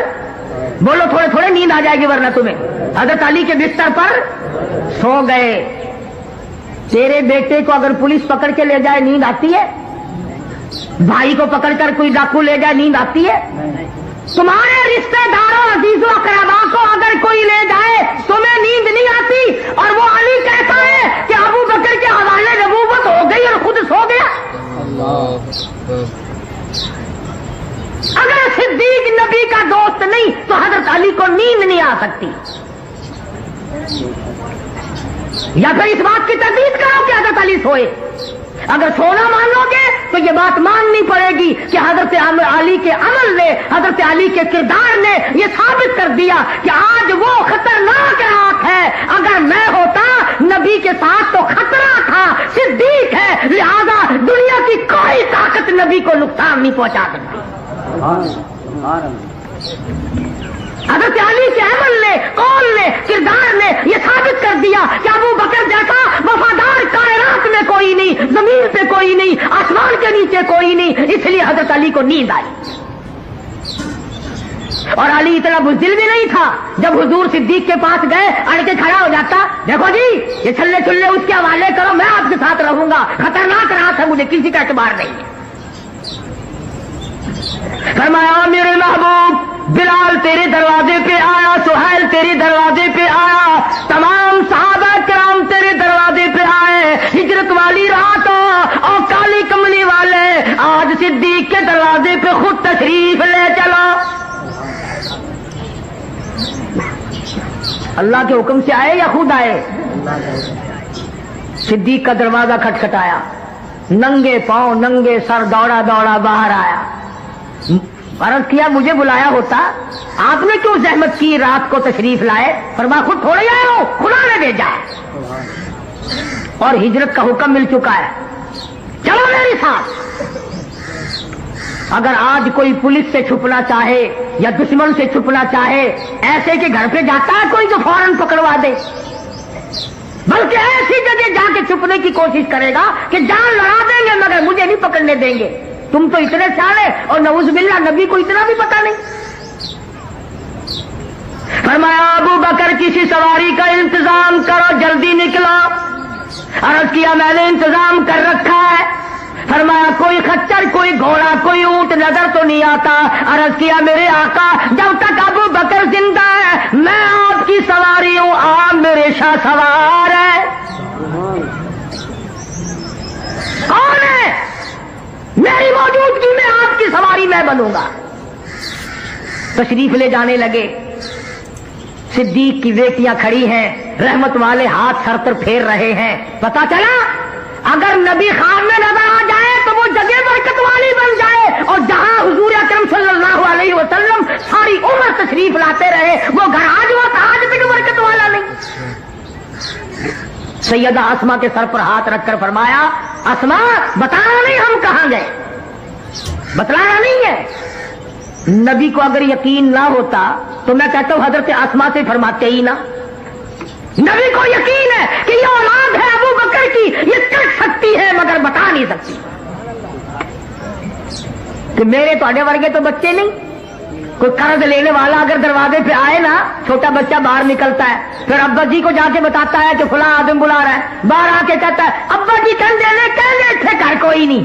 Speaker 4: بولو تھوڑے تھوڑے نیند آ جائے گی ورنہ تمہیں, حضرت علی کے بستر پر سو گئے. تیرے بیٹے کو اگر پولیس پکڑ کے لے جائے نیند آتی ہے؟ بھائی کو پکڑ کر کوئی ڈاکو لے جائے نیند آتی ہے؟ تمہارے رشتہ داروں عزیزوں اقربا کو اگر کوئی لے جائے تمہیں نیند نہیں آتی؟ اور وہ علی کہتا ہے کہ ابو بکر کے حوالے نبوت ہو گئی اور خود سو گیا. اگر صدیق نبی کا دوست نہیں تو حضرت علی کو نیند نہیں آ سکتی. یا پھر اس بات کی تردید کرو کہ حضرت علی سوئے. اگر سونا مان لو گے تو یہ بات ماننی پڑے گی کہ حضرت علی کے عمل نے, حضرت علی کے کردار نے یہ ثابت کر دیا کہ آج وہ خطرناک رات ہے. اگر میں ہوتا نبی کے ساتھ تو خطرہ تھا, صدیق ہے, لہذا دنیا کی کوئی طاقت نبی کو نقصان نہیں پہنچا سکتی. حضرت علی کے عمل نے, قول نے, کردار نے یہ ثابت کر دیا کہ ابو بکر جیسا وفادار کائنات میں کوئی نہیں, زمین پہ کوئی نہیں, آسمان کے نیچے کوئی نہیں. اس لیے حضرت علی کو نیند آئی. اور علی اتنا بزدل بھی نہیں تھا, جب حضور صدیق کے پاس گئے اڑ کے کھڑا ہو جاتا, دیکھو جی یہ چھلے چھلے اس کے حوالے کرو, میں آپ کے ساتھ رہوں گا, خطرناک رات ہے, مجھے کسی کا اعتبار نہیں ہے. فرمایا میرے محبوب بلال تیرے دروازے پہ آیا, سہیل تیرے دروازے پہ آیا, تمام صحابہ کرام تیرے دروازے پہ آئے. ہجرت والی رات اور کالی کملی والے آج صدیق کے دروازے پہ خود تشریف لے چلو. اللہ کے حکم سے آئے یا خود آئے؟ صدیق کا دروازہ کھٹکھٹایا, ننگے پاؤں ننگے سر دوڑا دوڑا باہر آیا. عرض کیا مجھے بلایا ہوتا, آپ نے کیوں زحمت کی رات کو تشریف لائے؟ فرمایا خود تھوڑے آئے ہو, خدا نے بھیجا ہے اور ہجرت کا حکم مل چکا ہے, چلو میرے ساتھ. اگر آج کوئی پولیس سے چھپنا چاہے یا دشمن سے چھپنا چاہے, ایسے کہ گھر پہ جاتا ہے کوئی جو فوراً پکڑوا دے, بلکہ ایسی جگہ جا کے چھپنے کی کوشش کرے گا کہ جان لڑا دیں گے مگر مجھے نہیں پکڑنے دیں گے. تم تو اتنے سیانے اور نعوذ باللہ نبی کو اتنا بھی پتا نہیں. فرمایا ابو بکر کسی سواری کا انتظام کرو, جلدی نکلو. عرض کیا میں نے انتظام کر رکھا ہے. فرمایا کوئی خچر, کوئی گھوڑا, کوئی اونٹ نظر تو نہیں آتا. عرض کیا میرے آقا جب تک ابو بکر زندہ ہے میں آپ کی سواری ہوں, آپ میرے شاہ سوار ہے. کون ہے؟ میری موجودگی میں آپ کی سواری میں بنوں گا. تشریف لے جانے لگے. صدیق کی بیٹیاں کھڑی ہیں, رحمت والے ہاتھ سر پر پھیر رہے ہیں. پتا چلا اگر نبی خواب میں نظر آ جائے تو وہ جگہ برکت والی بن جائے, اور جہاں حضور اکرم صلی اللہ علیہ وسلم ساری عمر تشریف لاتے رہے وہ گھر آج ہوا تھا, آج بھی برکت والا نہیں. سیدہ اسما کے سر پر ہاتھ رکھ کر فرمایا اسما بتانا نہیں ہم کہاں گئے, بتلانا نہیں ہے. نبی کو اگر یقین نہ ہوتا تو میں کہتا ہوں حضرت اسما سے فرماتے ہی نہ. نبی کو یقین ہے کہ یہ اولاد ہے ابو بکر کی, یہ کر سکتی ہے مگر بتا نہیں سکتی. کہ میرے تو ورگے تو بچے نہیں, کوئی قرض لینے والا اگر دروازے پہ آئے نا, چھوٹا بچہ باہر نکلتا ہے, پھر ابا جی کو جا کے بتاتا ہے کہ فلاں آدمی بلا رہا ہے, باہر آ کے کہتا ہے ابا جی کہنے تھے گھر کوئی نہیں,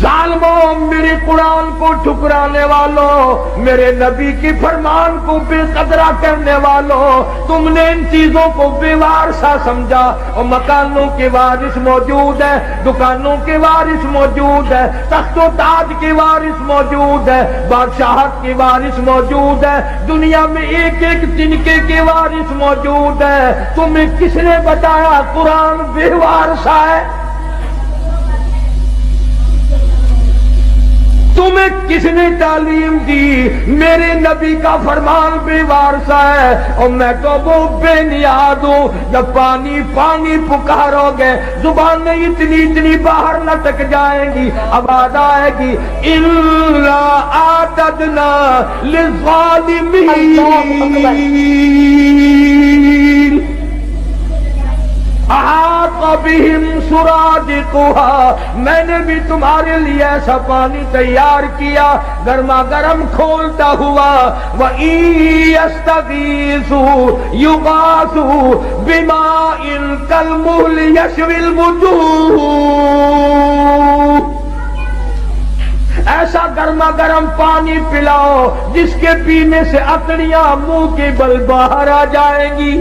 Speaker 5: ظالموں، میرے قرآن کو ٹھکرانے والوں، میرے نبی کی فرمان کو بے قدرہ کرنے والوں، تم نے ان چیزوں کو بے وارثہ سمجھا۔ اور مکانوں کے وارث موجود ہے، دکانوں کے وارث موجود ہے، تخت و تاج کے وارث موجود ہے، بادشاہت کے وارث موجود ہے، دنیا میں ایک ایک تنکے کے وارث موجود ہے۔ تمہیں کس نے بتایا قرآن بے وارثہ ہے؟ تمہیں کس نے تعلیم دی میرے نبی کا فرمان بے وارثہ ہے؟ اور میں تو وہ بے نیاز ہوں، جب پانی پانی پکارو گے زبانیں اتنی باہر لٹک جائیں گی، آواز آئے گی اِلَّا أَعْتَدْنَا لِلظَّالِمِينَ احاط بہم سرادقها۔ میں نے بھی تمہارے لیے ایسا پانی تیار کیا گرما گرم کھولتا ہوا۔ وَإِن يَسْتَغِيثُوا يُغَاثُوا بِمَاءٍ كَالْمُهْلِ يَشْوِي الْوُجُوهَ۔ ایسا گرما گرم پانی پلاؤ جس کے پینے سے اکڑیاں منہ کے بل باہر آ جائیں گی۔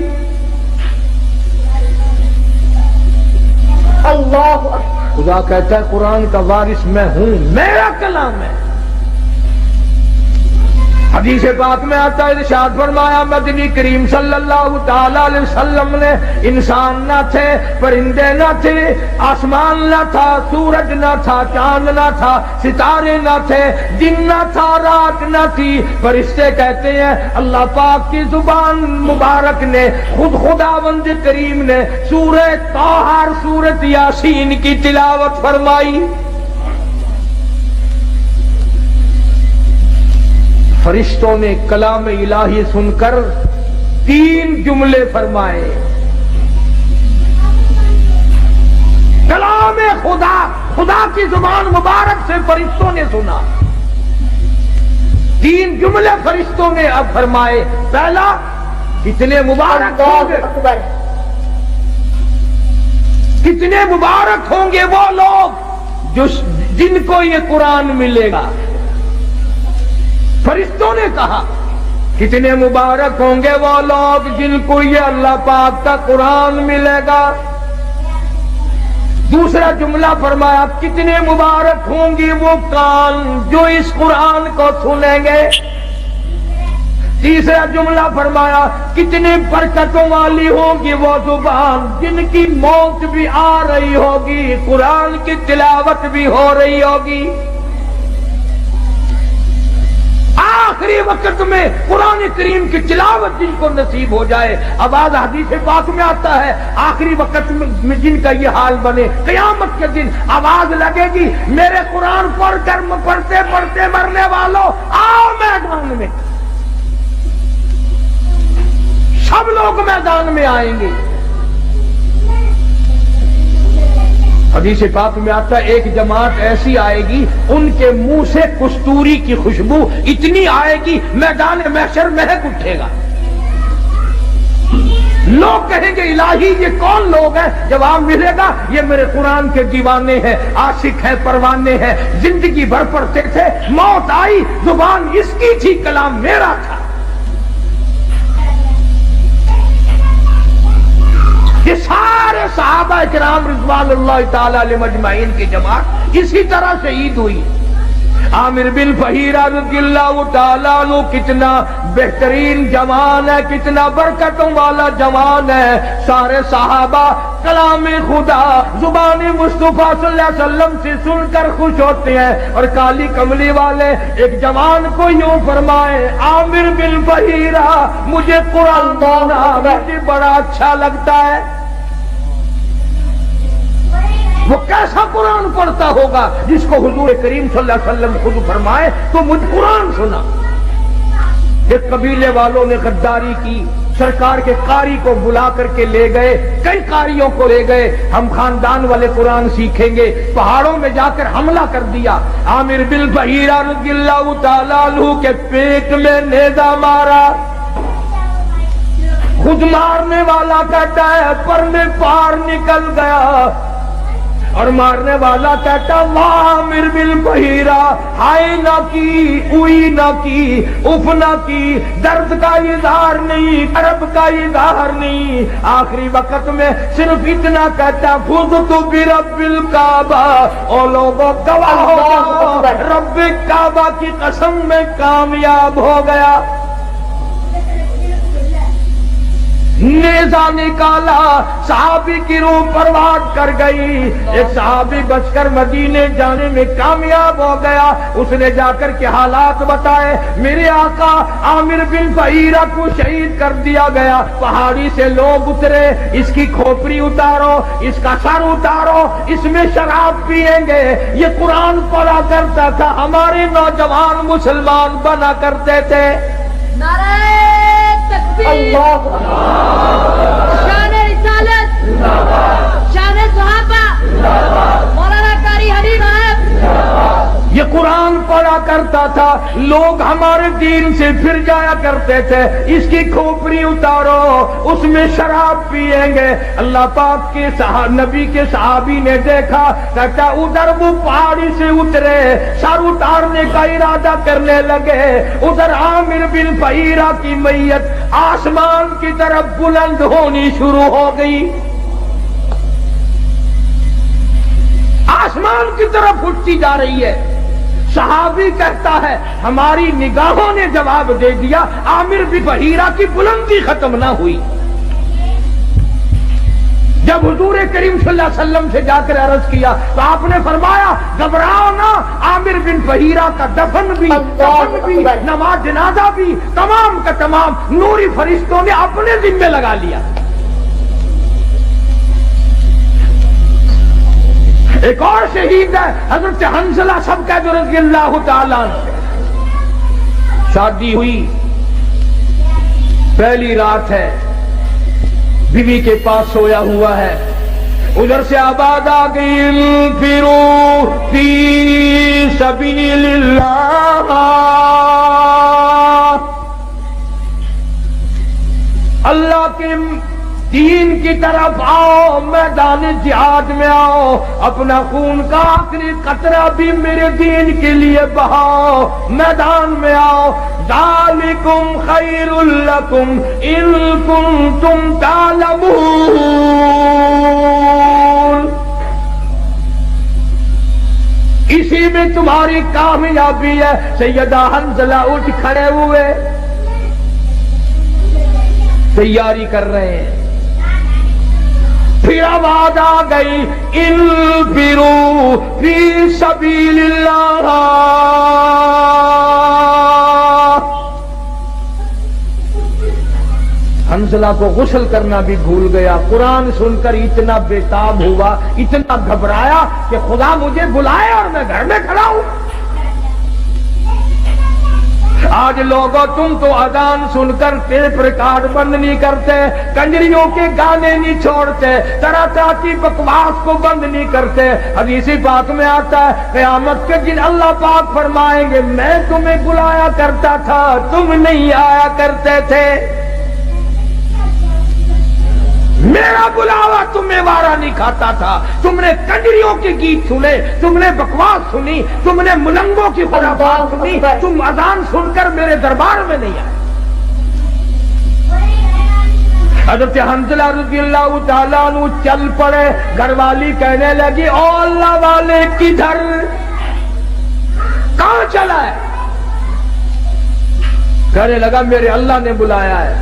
Speaker 5: اللہ خدا کہتا ہے قرآن کا وارث میں ہوں، میرا کلام ہے۔ حدیث پاک میں آتا ہے، ارشاد فرمایا مدنی کریم صلی اللہ تعالی علیہ وسلم نے انسان نہ تھے، پرندے نہ تھے، آسمان نہ تھا، سورج نہ تھا، چاند نہ تھا، ستارے نہ تھے، دن نہ تھا، رات نہ تھی، فرشتے کہتے ہیں اللہ پاک کی زبان مبارک نے، خداوند کریم نے سورہ طٰہٰ اور سورۃ یاسین کی تلاوت فرمائی۔ فرشتوں نے کلام الہی سن کر 3 جملے فرمائے۔ کلام خدا کی زبان مبارک سے فرشتوں نے سنا، 3 جملے فرشتوں نے اب فرمائے۔ پہلا، کتنے مبارک ہوں گے، کتنے مبارک ہوں گے وہ لوگ جن کو یہ قرآن ملے گا۔ فرشتوں نے کہا کتنے مبارک ہوں گے وہ لوگ جن کو یہ اللہ پاک کا قرآن ملے گا۔ دوسرا جملہ فرمایا کتنے مبارک ہوں گی وہ کان جو اس قرآن کو سنیں گے۔ تیسرا جملہ فرمایا کتنی برکتوں والی ہوگی وہ زبان جن کی موت بھی آ رہی ہوگی، قرآن کی تلاوت بھی ہو رہی ہوگی۔ آخری وقت میں قرآن کریم کی تلاوت جن کو نصیب ہو جائے، آواز حدیث پاک میں آتا ہے آخری وقت میں جن کا یہ حال بنے، قیامت کے دن آواز لگے گی میرے قرآن پڑھ کر پڑھتے پڑھتے مرنے والوں آؤ میدان میں۔ سب لوگ میدان میں آئیں گے۔ حدیث پاک میں آتا ہے ایک جماعت ایسی آئے گی ان کے منہ سے کستوری کی خوشبو اتنی آئے گی میدان محشر مہک اٹھے گا۔ لوگ کہیں گے الہی یہ کون لوگ ہیں؟ جواب ملے گا یہ میرے قرآن کے دیوانے ہیں، عاشق ہیں، پروانے ہیں، زندگی بھر پڑھتے تھے، موت آئی زبان اس کی تھی، کلام میرا تھا۔ یہ سارے صحابہ کرام رضوان اللہ تعالی علیہم اجمعین کی جماعت اسی طرح شہید ہوئی۔ عامر بن فہیرہ رضی اللہ تعالیٰ عنہ کتنا بہترین جوان ہے، کتنا برکتوں والا جوان ہے۔ سارے صحابہ کلام خدا زبان مصطفیٰ صلی اللہ علیہ وسلم سے سن کر خوش ہوتے ہیں، اور کالی کملی والے ایک جوان کو یوں فرمائے عامر بن فہیرہ مجھے قرآن پڑھنا مجھے بڑا اچھا لگتا ہے۔ وہ کیسا قرآن پڑھتا ہوگا جس کو حضور کریم صلی اللہ علیہ وسلم خود فرمائے تو مجھ قرآن سنا۔ ایک قبیلے والوں نے غداری کی، سرکار کے قاری کو بلا کر کے لے گئے، کئی قاریوں کو لے گئے، ہم خاندان والے قرآن سیکھیں گے، پہاڑوں میں جا کر حملہ کر دیا۔ عامر بن فہیرہ رضی اللہ تعالیٰ عنہ کے پیٹ میں نیزہ مارا، خود مارنے والا کہتا ہے پر میں پار نکل گیا۔ اور مارنے والا کہتا واہ عامر بن بحیرہ، ہائے نہ کی، اوئی نہ کی، اف نہ کی، درد کا اظہار نہیں، کرب کا اظہار نہیں، آخری وقت میں صرف اتنا کہتا فزت برب الکعبہ، او لوگوں گواہ ہو رب کعبہ کی قسم میں کامیاب ہو گیا۔ نیزہ نکالا، صحابی کی روح پرواز کر گئی، ایک صحابی بچ کر مدینے جانے میں کامیاب ہو گیا۔ اس نے جا کر کے حالات بتائے، میرے آقا عامر بن بحیرہ کو شہید کر دیا گیا، پہاڑی سے لوگ اترے، اس کی کھوپڑی اتارو، اس کا سر اتارو، اس میں شراب پیئیں گے۔ یہ قرآن پڑھا کرتا تھا، ہمارے نوجوان مسلمان بنا کرتے تھے۔
Speaker 6: اللہ شان رسالت، شان صحابہ، مولانا قاری حنیف صاحب،
Speaker 5: یہ قرآن پڑھا کرتا تھا، لوگ ہمارے دین سے پھر جایا کرتے تھے، اس کی کھوپڑی اتارو، اس میں شراب پیئیں گے۔ اللہ پاک کے نبی کے صحابی نے دیکھا، کہتا ادھر وہ پہاڑی سے اترے، سر اتارنے کا ارادہ کرنے لگے، ادھر عامر بن بحیرہ کی میت آسمان کی طرف بلند ہونی شروع ہو گئی، آسمان کی طرف اٹھتی جا رہی ہے۔ صحابی کہتا ہے ہماری نگاہوں نے جواب دے دیا، عامر بن بحیرہ کی بلندی ختم نہ ہوئی۔ جب حضور کریم صلی اللہ علیہ وسلم سے جا کر عرض کیا تو آپ نے فرمایا گھبراؤ نہ، عامر بن بحیرہ کا دفن بھی، نماز جنازہ بھی، تمام کا تمام نوری فرشتوں نے اپنے ذمے لگا لیا۔ ایک اور شہید ہے حضرت حنظلہ سبکت رضی اللہ تعالیٰ عنہ، شادی ہوئی، پہلی رات ہے، بیوی کے پاس سویا ہوا ہے، ادھر سے آواز آ گئی انفروا فی سبیل اللہ، اللہ کے دین کی طرف آؤ، میدان جہاد میں آؤ، اپنا خون کا آخری قطرہ بھی میرے دین کے لیے بہاؤ، میدان میں آؤ۔ ذالکم خیر لکم ان کنتم تعلمون، اسی میں تمہاری کامیابی ہے۔ سیدہ حنظلہ اٹھ کھڑے ہوئے، تیاری کر رہے ہیں، پھر آواز آ گئی انفروا فی سبیل اللہ۔ حنظلہ کو غسل کرنا بھی بھول گیا، قرآن سن کر اتنا بےتاب ہوا، اتنا گھبرایا کہ خدا مجھے بلائے اور میں گھر میں کھڑا ہوں۔ آج لوگوں تم تو اذان سن کر ٹیپ ریکارڈ بند نہیں کرتے، کنجریوں کے گانے نہیں چھوڑتے، طرح طرح کی بکواس کو بند نہیں کرتے۔ حدیث پاک میں آتا ہے قیامت کے دن اللہ پاک فرمائیں گے میں تمہیں بلایا کرتا تھا، تم نہیں آیا کرتے تھے، میرا بلاوا تمہیں وارا نہیں کھاتا تھا، تم نے کنجریوں کے گیت سنے، تم نے بکواس سنی، تم نے ملنگوں کی خرافات سنی، تم اذان سن کر میرے دربار میں نہیں آئے۔ حضرت حنظلہ رضی اللہ تعالیٰ عنہ چل پڑے، گھر والی کہنے لگی او اللہ والے کدھر، کہاں چلا ہے؟ کہنے لگا میرے اللہ نے بلایا ہے،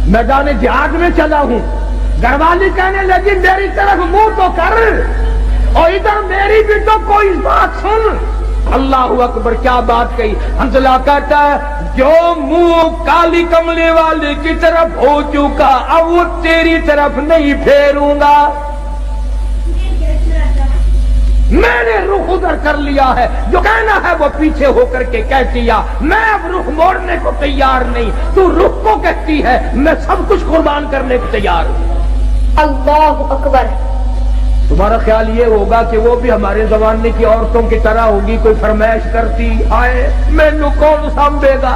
Speaker 5: میدان جہاد میں چلا ہوں۔ گھر والی کہنے لگی میری طرف منہ تو کر، اور ادھر میری بھی تو کوئی بات سن۔ اللہ اکبر، کیا بات کہی! حنظلہ کہتا ہے جو منہ کالی کملی والی کی طرف ہو چکا اب وہ تیری طرف نہیں پھیروں گا، میں نے رخ ادھر کر لیا ہے، جو کہنا ہے وہ پیچھے ہو کر کے کہتی ہے، میں اب رخ موڑنے کو تیار نہیں، تو رخ کو کہتی ہے میں سب کچھ قربان کرنے کو تیار ہوں۔
Speaker 6: اللہ اکبر۔
Speaker 5: تمہارا خیال یہ ہوگا کہ وہ بھی ہمارے زمانے کی عورتوں کی طرح ہوگی، کوئی فرمائش کرتی آئے میں نو کون سنبھے گا؟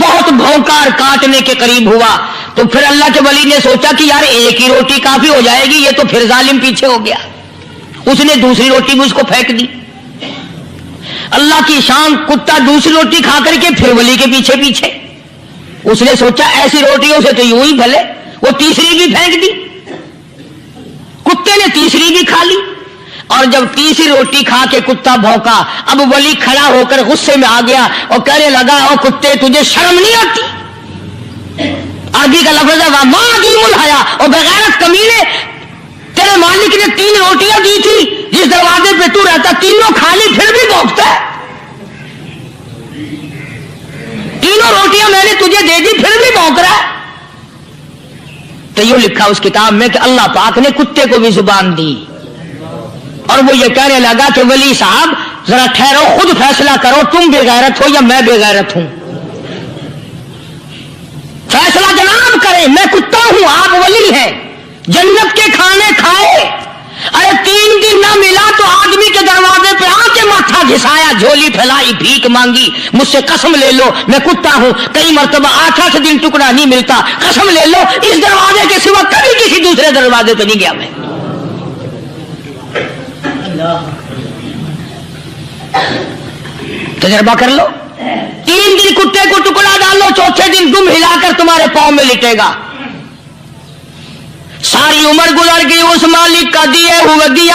Speaker 1: بہت بھونکا اور کاٹنے کے قریب ہوا تو پھر اللہ کے ولی نے سوچا کہ یار ایک ہی روٹی کافی ہو جائے گی، یہ تو پھر ظالم پیچھے ہو گیا، اس نے دوسری روٹی بھی اس کو پھینک دی۔ اللہ کی شان، کتا دوسری روٹی کھا کر کے پھر ولی کے پیچھے پیچھے، اس نے سوچا ایسی روٹیوں سے تو یوں ہی بھلے، وہ تیسری بھی پھینک دی، کتے نے تیسری بھی کھا لی، اور جب تیسری روٹی کھا کے کتا بھونکا، اب ولی کھڑا ہو کر غصے میں آ گیا اور کہنے لگا او کتے تجھے شرم نہیں آتی؟ عربی کا لفظ ہے وما عدیم الحیا، اور بغیرت کمینے، تیرے مالک نے 3 روٹیاں دی تھی، جس دروازے پہ تو رہتا تینوں کھا لی پھر بھی بھونکتا ہے، تینوں روٹیاں میں نے تجھے دے دی پھر بھی بھونک رہا ہے۔ تو یہ لکھا اس کتاب میں کہ اللہ پاک نے کتے کو بھی زبان دی، اور وہ یہ کہنے لگا کہ ولی صاحب ذرا ٹھہرو، خود فیصلہ کرو، تم بے غیرت ہو یا میں بے غیرت ہوں، فیصلہ جناب کریں، میں کتا ہوں آپ ولی ہیں، جنت کے کھانے کھائے، ارے 3 دن نہ ملا تو آدمی کے دروازے پہ آ کے ماتھا گھسایا، جھولی پھیلائی، بھیک مانگی، مجھ سے قسم لے لو میں کتا ہوں، کئی مرتبہ 8 دن ٹکڑا نہیں ملتا، قسم لے لو اس دروازے کے سوا کبھی کسی دوسرے دروازے پہ نہیں گیا میں۔ تجربہ کر لو، 3 دن کتے کو ٹکڑا ڈالو، چوتھے دن دم ہلا کر تمہارے پاؤں میں لٹے گا۔ ساری عمر گزر گئی اس مالک کا دیا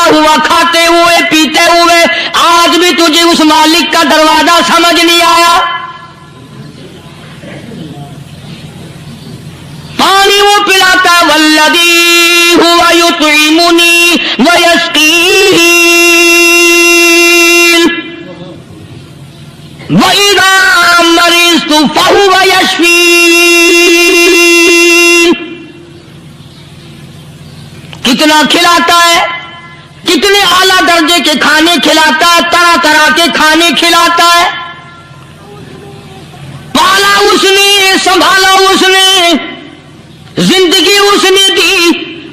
Speaker 1: ہوا کھاتے ہوئے پیتے ہوئے، آج بھی تجھے اس مالک کا دروازہ سمجھ نہیں آیا۔ پانی وہ پلاتا والذی ہوا یطعمنی ویسقین وَإِذَا مَرِضْتُ فَهُوَ يَشْفِينِ، کتنا کھلاتا ہے، کتنے اعلیٰ درجے کے کھانے کھلاتا ہے، طرح طرح کے کھانے کھلاتا ہے، پالا اس نے، سنبھالا اس نے، زندگی اس نے دی،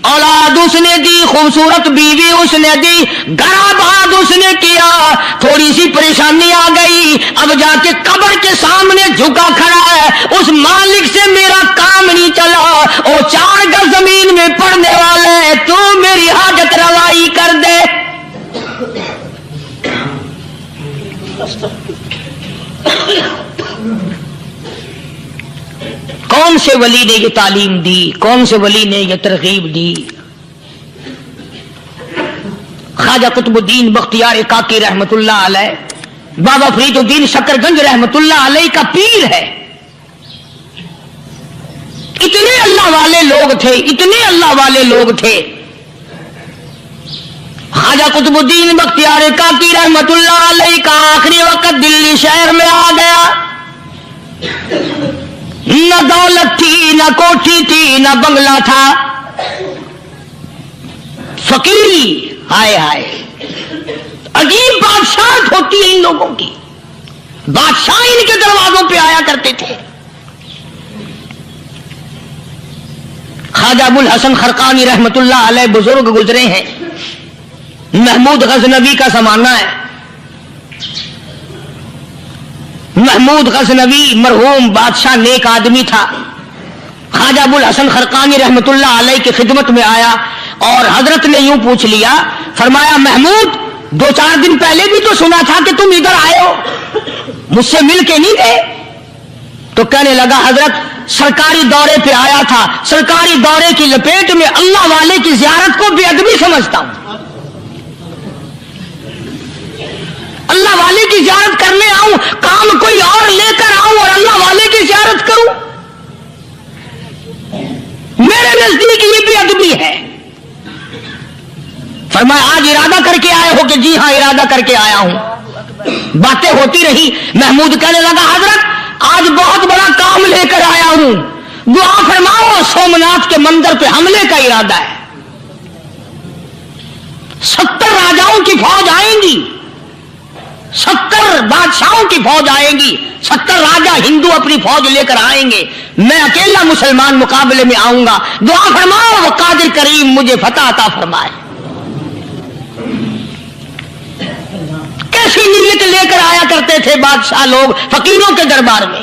Speaker 1: اولاد اس نے دی، خوبصورت بیوی اس نے دی، گھر آباد اس نے کیا، تھوڑی سی پریشانی آ گئی، اب جا کے قبر کے سامنے جھکا کھڑا ہے، اس مالک سے میرا کام نہیں چلا، اور 4 گز زمین میں پڑنے والے، تو میری حاجت روائی کر دے۔ کون سے ولی نے یہ تعلیم دی، کون سے ولی نے یہ ترغیب دی؟ خواجہ قطب الدین بختیار کاکی رحمت اللہ علیہ، بابا فرید الدین شکر گنج رحمت اللہ علیہ کا پیر ہے۔ اتنے اللہ والے لوگ تھے، اتنے اللہ والے لوگ تھے۔ خواجہ قطب الدین بختیار کاکی رحمت اللہ علیہ کا آخری وقت دلی شہر میں آ گیا، نہ دولت تھی، نہ کوٹھی تھی، نہ بنگلہ تھا، فقیری، ہائے ہائے، عجیب بادشاہت ہوتی ہے ان لوگوں کی، بادشاہ ان کے دروازوں پہ آیا کرتے تھے۔ خواجہ ابو الحسن خرقانی رحمت اللہ علیہ بزرگ گزرے ہیں، محمود غزنوی کا زمانہ ہے، محمود غزنوی مرحوم بادشاہ نیک آدمی تھا۔ خواجہ ابو الحسن خرقانی رحمت اللہ علیہ کی خدمت میں آیا اور حضرت نے یوں پوچھ لیا، فرمایا محمود 2-4 دن پہلے بھی تو سنا تھا کہ تم ادھر آئے ہو، مجھ سے مل کے نہیں گئے؟ تو کہنے لگا حضرت سرکاری دورے پہ آیا تھا، سرکاری دورے کی لپیٹ میں اللہ والے کی زیارت کو بے ادبی سمجھتا ہوں، اللہ والے کی زیارت کرنے آؤں، کام کوئی اور لے کر آؤں اور اللہ والے کی زیارت کروں، میرے نزدیک یہ بے ادبی ہے۔ فرمایا آج ارادہ کر کے آئے ہو؟ کہ جی ہاں ارادہ کر کے آیا ہوں۔ باتیں ہوتی رہی، محمود کہنے لگا حضرت آج بہت بڑا کام لے کر آیا ہوں، دعا فرماؤ، سومناتھ کے مندر پہ حملے کا ارادہ ہے، 70 راجاؤں کی فوج آئیں گی، 70 بادشاہوں کی فوج آئے گی، 70 راجا ہندو اپنی فوج لے کر آئیں گے، میں اکیلا مسلمان مقابلے میں آؤں گا، دعا فرماؤ وہ قادر کریم مجھے فتح عطا فرمائے۔ کیسی نیت لے کر آیا کرتے تھے بادشاہ لوگ فقیروں کے دربار میں،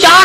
Speaker 1: 4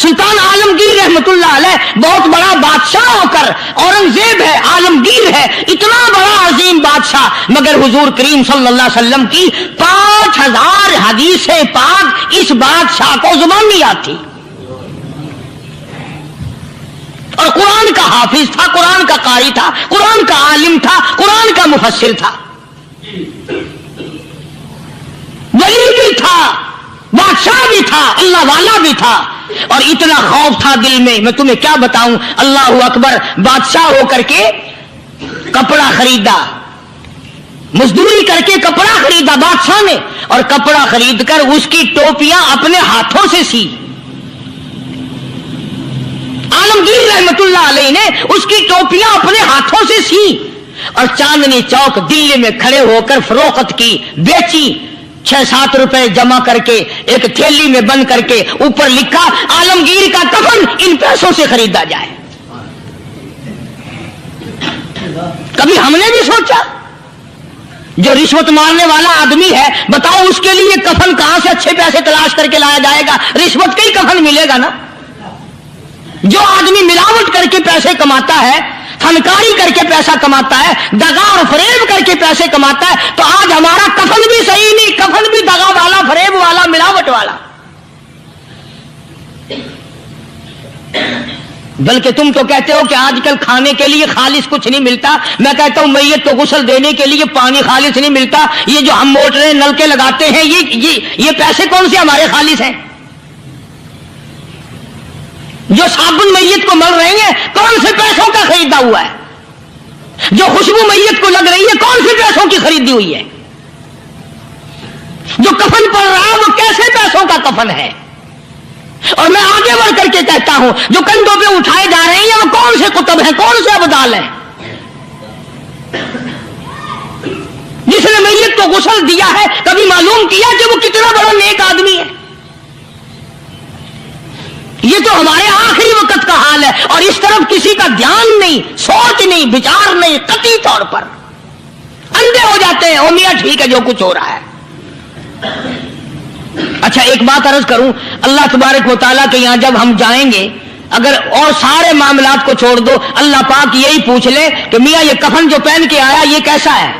Speaker 1: سلطان عالمگیر رحمت اللہ علیہ بہت بڑا بادشاہ ہو کر، اورنگزیب ہے، عالمگیر ہے، اتنا بڑا عظیم بادشاہ، مگر حضور کریم صلی اللہ علیہ وسلم کی 5000 حدیث پاک اس بادشاہ کو زبان نہیں آتی، اور قرآن کا حافظ تھا، قرآن کا قاری تھا، قرآن کا عالم تھا، قرآن کا مفسر تھا، ولی بھی تھا، بادشاہ بھی تھا، اللہ والا بھی تھا، اور اتنا خوف تھا دل میں تمہیں کیا بتاؤں۔ اللہ اکبر، بادشاہ ہو کر کے کپڑا خریدا، مزدوری کر کے کپڑا خریدا بادشاہ نے، اور کپڑا خرید کر اس کی ٹوپیاں اپنے ہاتھوں سے سی۔ عالمگیر رحمت اللہ علیہ نے اس کی ٹوپیاں اپنے ہاتھوں سے سی، اور چاندنی چوک دلی میں کھڑے ہو کر فروخت کی، بیچی، 6-7 روپے جمع کر کے ایک تھیلی میں بند کر کے اوپر لکھا عالمگیر کا کفن ان پیسوں سے خریدا جائے۔ کبھی ہم نے بھی سوچا جو رشوت مارنے والا آدمی ہے، بتاؤ اس کے لیے کفن کہاں سے اچھے پیسے تلاش کر کے لایا جائے گا؟ رشوت کا ہی کفن ملے گا نا۔ جو آدمی ملاوٹ کر کے پیسے کماتا ہے، فنکاری کر کے پیسہ کماتا ہے، دغا اور فریب کر کے پیسے کماتا ہے، تو آج ہمارا کفن بھی صحیح نہیں، کفن بھی دغا والا، فریب والا، ملاوٹ والا۔ بلکہ تم تو کہتے ہو کہ آج کل کھانے کے لیے خالص کچھ نہیں ملتا، میں کہتا ہوں میت کو غسل دینے کے لیے پانی خالص نہیں ملتا، یہ جو ہم موٹریں نل کے لگاتے ہیں یہ پیسے کون سے ہمارے خالص ہیں؟ جو صابن میت کو مل رہی ہے کون سے پیسوں کا خریدا ہوا ہے؟ جو خوشبو میت کو لگ رہی ہے کون سے پیسوں کی خریدی ہوئی ہے؟ جو کفن پڑ رہا ہے وہ کیسے پیسوں کا کفن ہے؟ اور میں آگے بڑھ کر کے کہتا ہوں جو کندھوں پہ اٹھائے جا رہے ہیں وہ کون سے کتب ہیں، کون سے ابدال ہیں؟ جس نے میت کو غسل دیا ہے کبھی معلوم کیا کہ وہ کتنا بڑا نیک آدمی ہے؟ یہ تو ہمارے آخری وقت کا حال ہے، اور اس طرف کسی کا دھیان نہیں، سوچ نہیں، بچار نہیں، قطعی طور پر اندھے ہو جاتے ہیں۔ او میاں ٹھیک ہے جو کچھ ہو رہا ہے۔ اچھا ایک بات عرض کروں، اللہ تبارک و تعالیٰ کے یہاں جب ہم جائیں گے، اگر اور سارے معاملات کو چھوڑ دو، اللہ پاک یہی پوچھ لے کہ میاں یہ کفن جو پہن کے آیا یہ کیسا ہے؟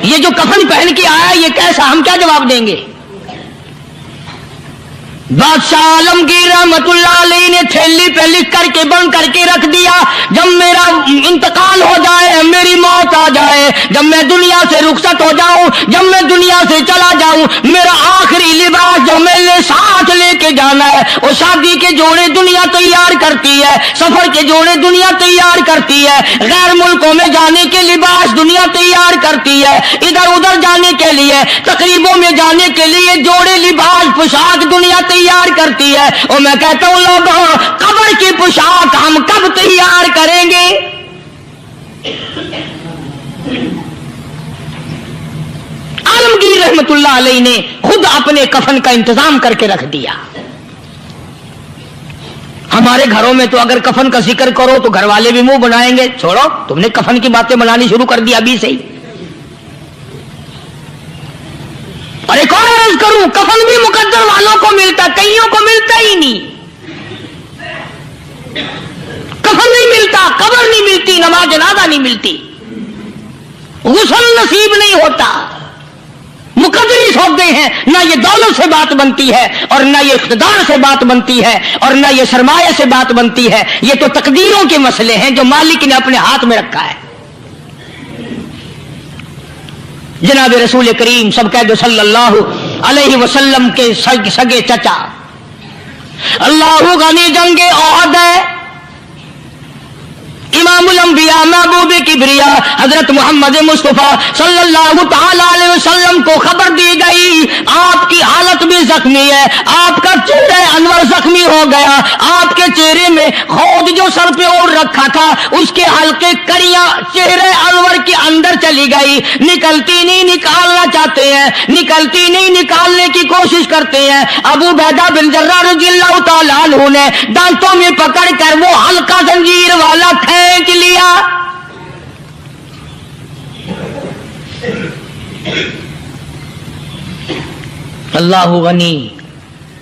Speaker 1: یہ جو کفن پہن کے آیا یہ کیسا؟ ہم کیا جواب دیں گے؟ بادشاہ عالمگیر رحمت اللہ علیہ نے تھیلی پہ لکھ کر کے بند کر کے رکھ دیا، جب میرا انتقال ہو جائے، میری موت آ جائے، جب میں دنیا سے رخصت ہو جاؤں، جب میں دنیا سے چلا جاؤں، میرا آخری لباس جو میں نے ساتھ لے کے جانا ہے وہ شادی کے جوڑے دنیا تیار کرتی ہے، سفر کے جوڑے دنیا تیار کرتی ہے، غیر ملکوں میں جانے کے لباس دنیا تیار کرتی ہے، ادھر ادھر جانے کے لیے، تقریبوں میں جانے کے لیے جوڑے لباس پوشاک دنیا تیار کرتی ہے۔ اور میں کہتا ہوں لوگوں، قبر کی پوشاک ہم کب تیار کریں گے؟ عالمگیر رحمت اللہ علیہ نے خود اپنے کفن کا انتظام کر کے رکھ دیا۔ ہمارے گھروں میں تو اگر کفن کا ذکر کرو تو گھر والے بھی منہ بنائیں گے، چھوڑو تم نے کفن کی باتیں بنانی شروع کر دی ابھی سے ہی۔ اور ایک اور عرض کروں، کفن بھی مقدر والوں کو ملتا، کئیوں کو ملتا ہی نہیں۔ کفن نہیں ملتا، قبر نہیں ملتی، نماز جنازہ نہیں ملتی، غسل نصیب نہیں ہوتا۔ مقدر اس ہوتے ہیں، نہ یہ دولت سے بات بنتی ہے، اور نہ یہ اقتدار سے بات بنتی ہے، اور نہ یہ سرمایہ سے بات بنتی ہے، یہ تو تقدیروں کے مسئلے ہیں جو مالک نے اپنے ہاتھ میں رکھا ہے۔ جناب رسول کریم سب کہہ دو صلی اللہ علیہ وسلم کے سگے چچا، اللہ غنی جنگ احد ہے، امام الانبیاء محبوب کبریا حضرت محمد مصطفیٰ صلی اللہ تعالی علیہ وسلم کو خبر دی گئی آپ کی حالت بھی زخمی ہے، آپ کا چہرہ انور زخمی ہو گیا، آپ کے چہرے میں خود جو سر پہ اوڑھ رکھا تھا اس کے ہلکے کڑیاں چہرے انور کے اندر چلی گئی، نکلتی نہیں، نکالنا چاہتے ہیں، نکلتی نہیں، نکالنے کی کوشش کرتے ہیں۔ ابو عبیدہ بن جراح رضی اللہ تعالیٰ عنہ نے دانتوں میں پکڑ کر وہ ہلکا زنجیر والا کھینچ لیا۔ اللہ غنی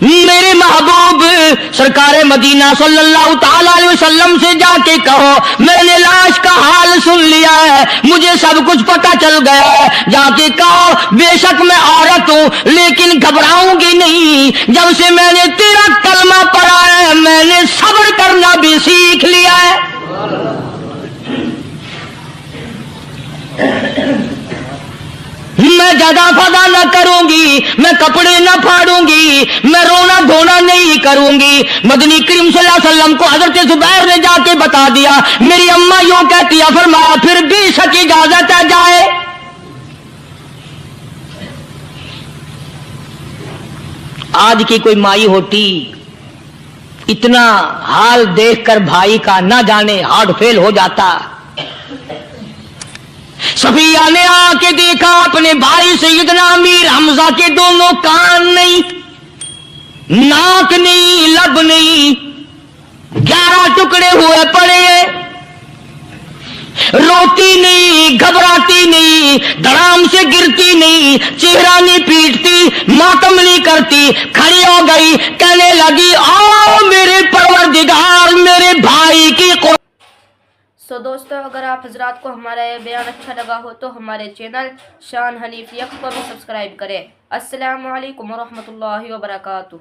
Speaker 1: میرے محبوب سرکار مدینہ صلی اللہ تعالی علیہ وسلم سے جا کے کہو میں نے لاش کا حال سن لیا ہے، مجھے سب کچھ پتہ چل گیا ہے، جا کے کہو بے شک میں عورت ہوں لیکن گھبراؤں گی نہیں، جب سے میں نے تیرا کلمہ پڑھا ہے میں نے صبر کرنا بھی سیکھ لیا ہے۔ میں جگہ فضا نہ کروں گی، میں کپڑے نہ پھاڑوں گی، میں رونا دھونا نہیں کروں گی۔ مدنی کریم صلی اللہ علیہ وسلم کو حضرت زبیر نے جا کے بتا دیا، میری اماں یوں کہتی ہے، فرمایا پھر بھی شک اجازت ہے جائے۔ آج کی کوئی مائی ہوتی اتنا حال دیکھ کر بھائی کا نہ جانے ہارٹ فیل ہو جاتا۔ صفیہ نے آ کے دیکھا اپنے بھائی سیدنا امیر حمزہ کے دونوں کان نہیں، ناک نہیں، لب نہیں، 11 ٹکڑے ہوئے پڑے، روتی نہیں، گھبراتی نہیں، دھڑام سے گرتی نہیں، چہرہ نہیں پیٹتی، ماتم نہیں کرتی، کھڑی ہو گئی، کہنے لگی آؤ میرے پروردگار میرے بھائی کی
Speaker 2: دوستو اگر آپ حضرات کو ہمارا یہ بیان اچھا لگا ہو تو ہمارے چینل شان حنیف یک کو بھی سبسکرائب کریں۔ السلام علیکم ورحمۃ اللہ وبرکاتہ۔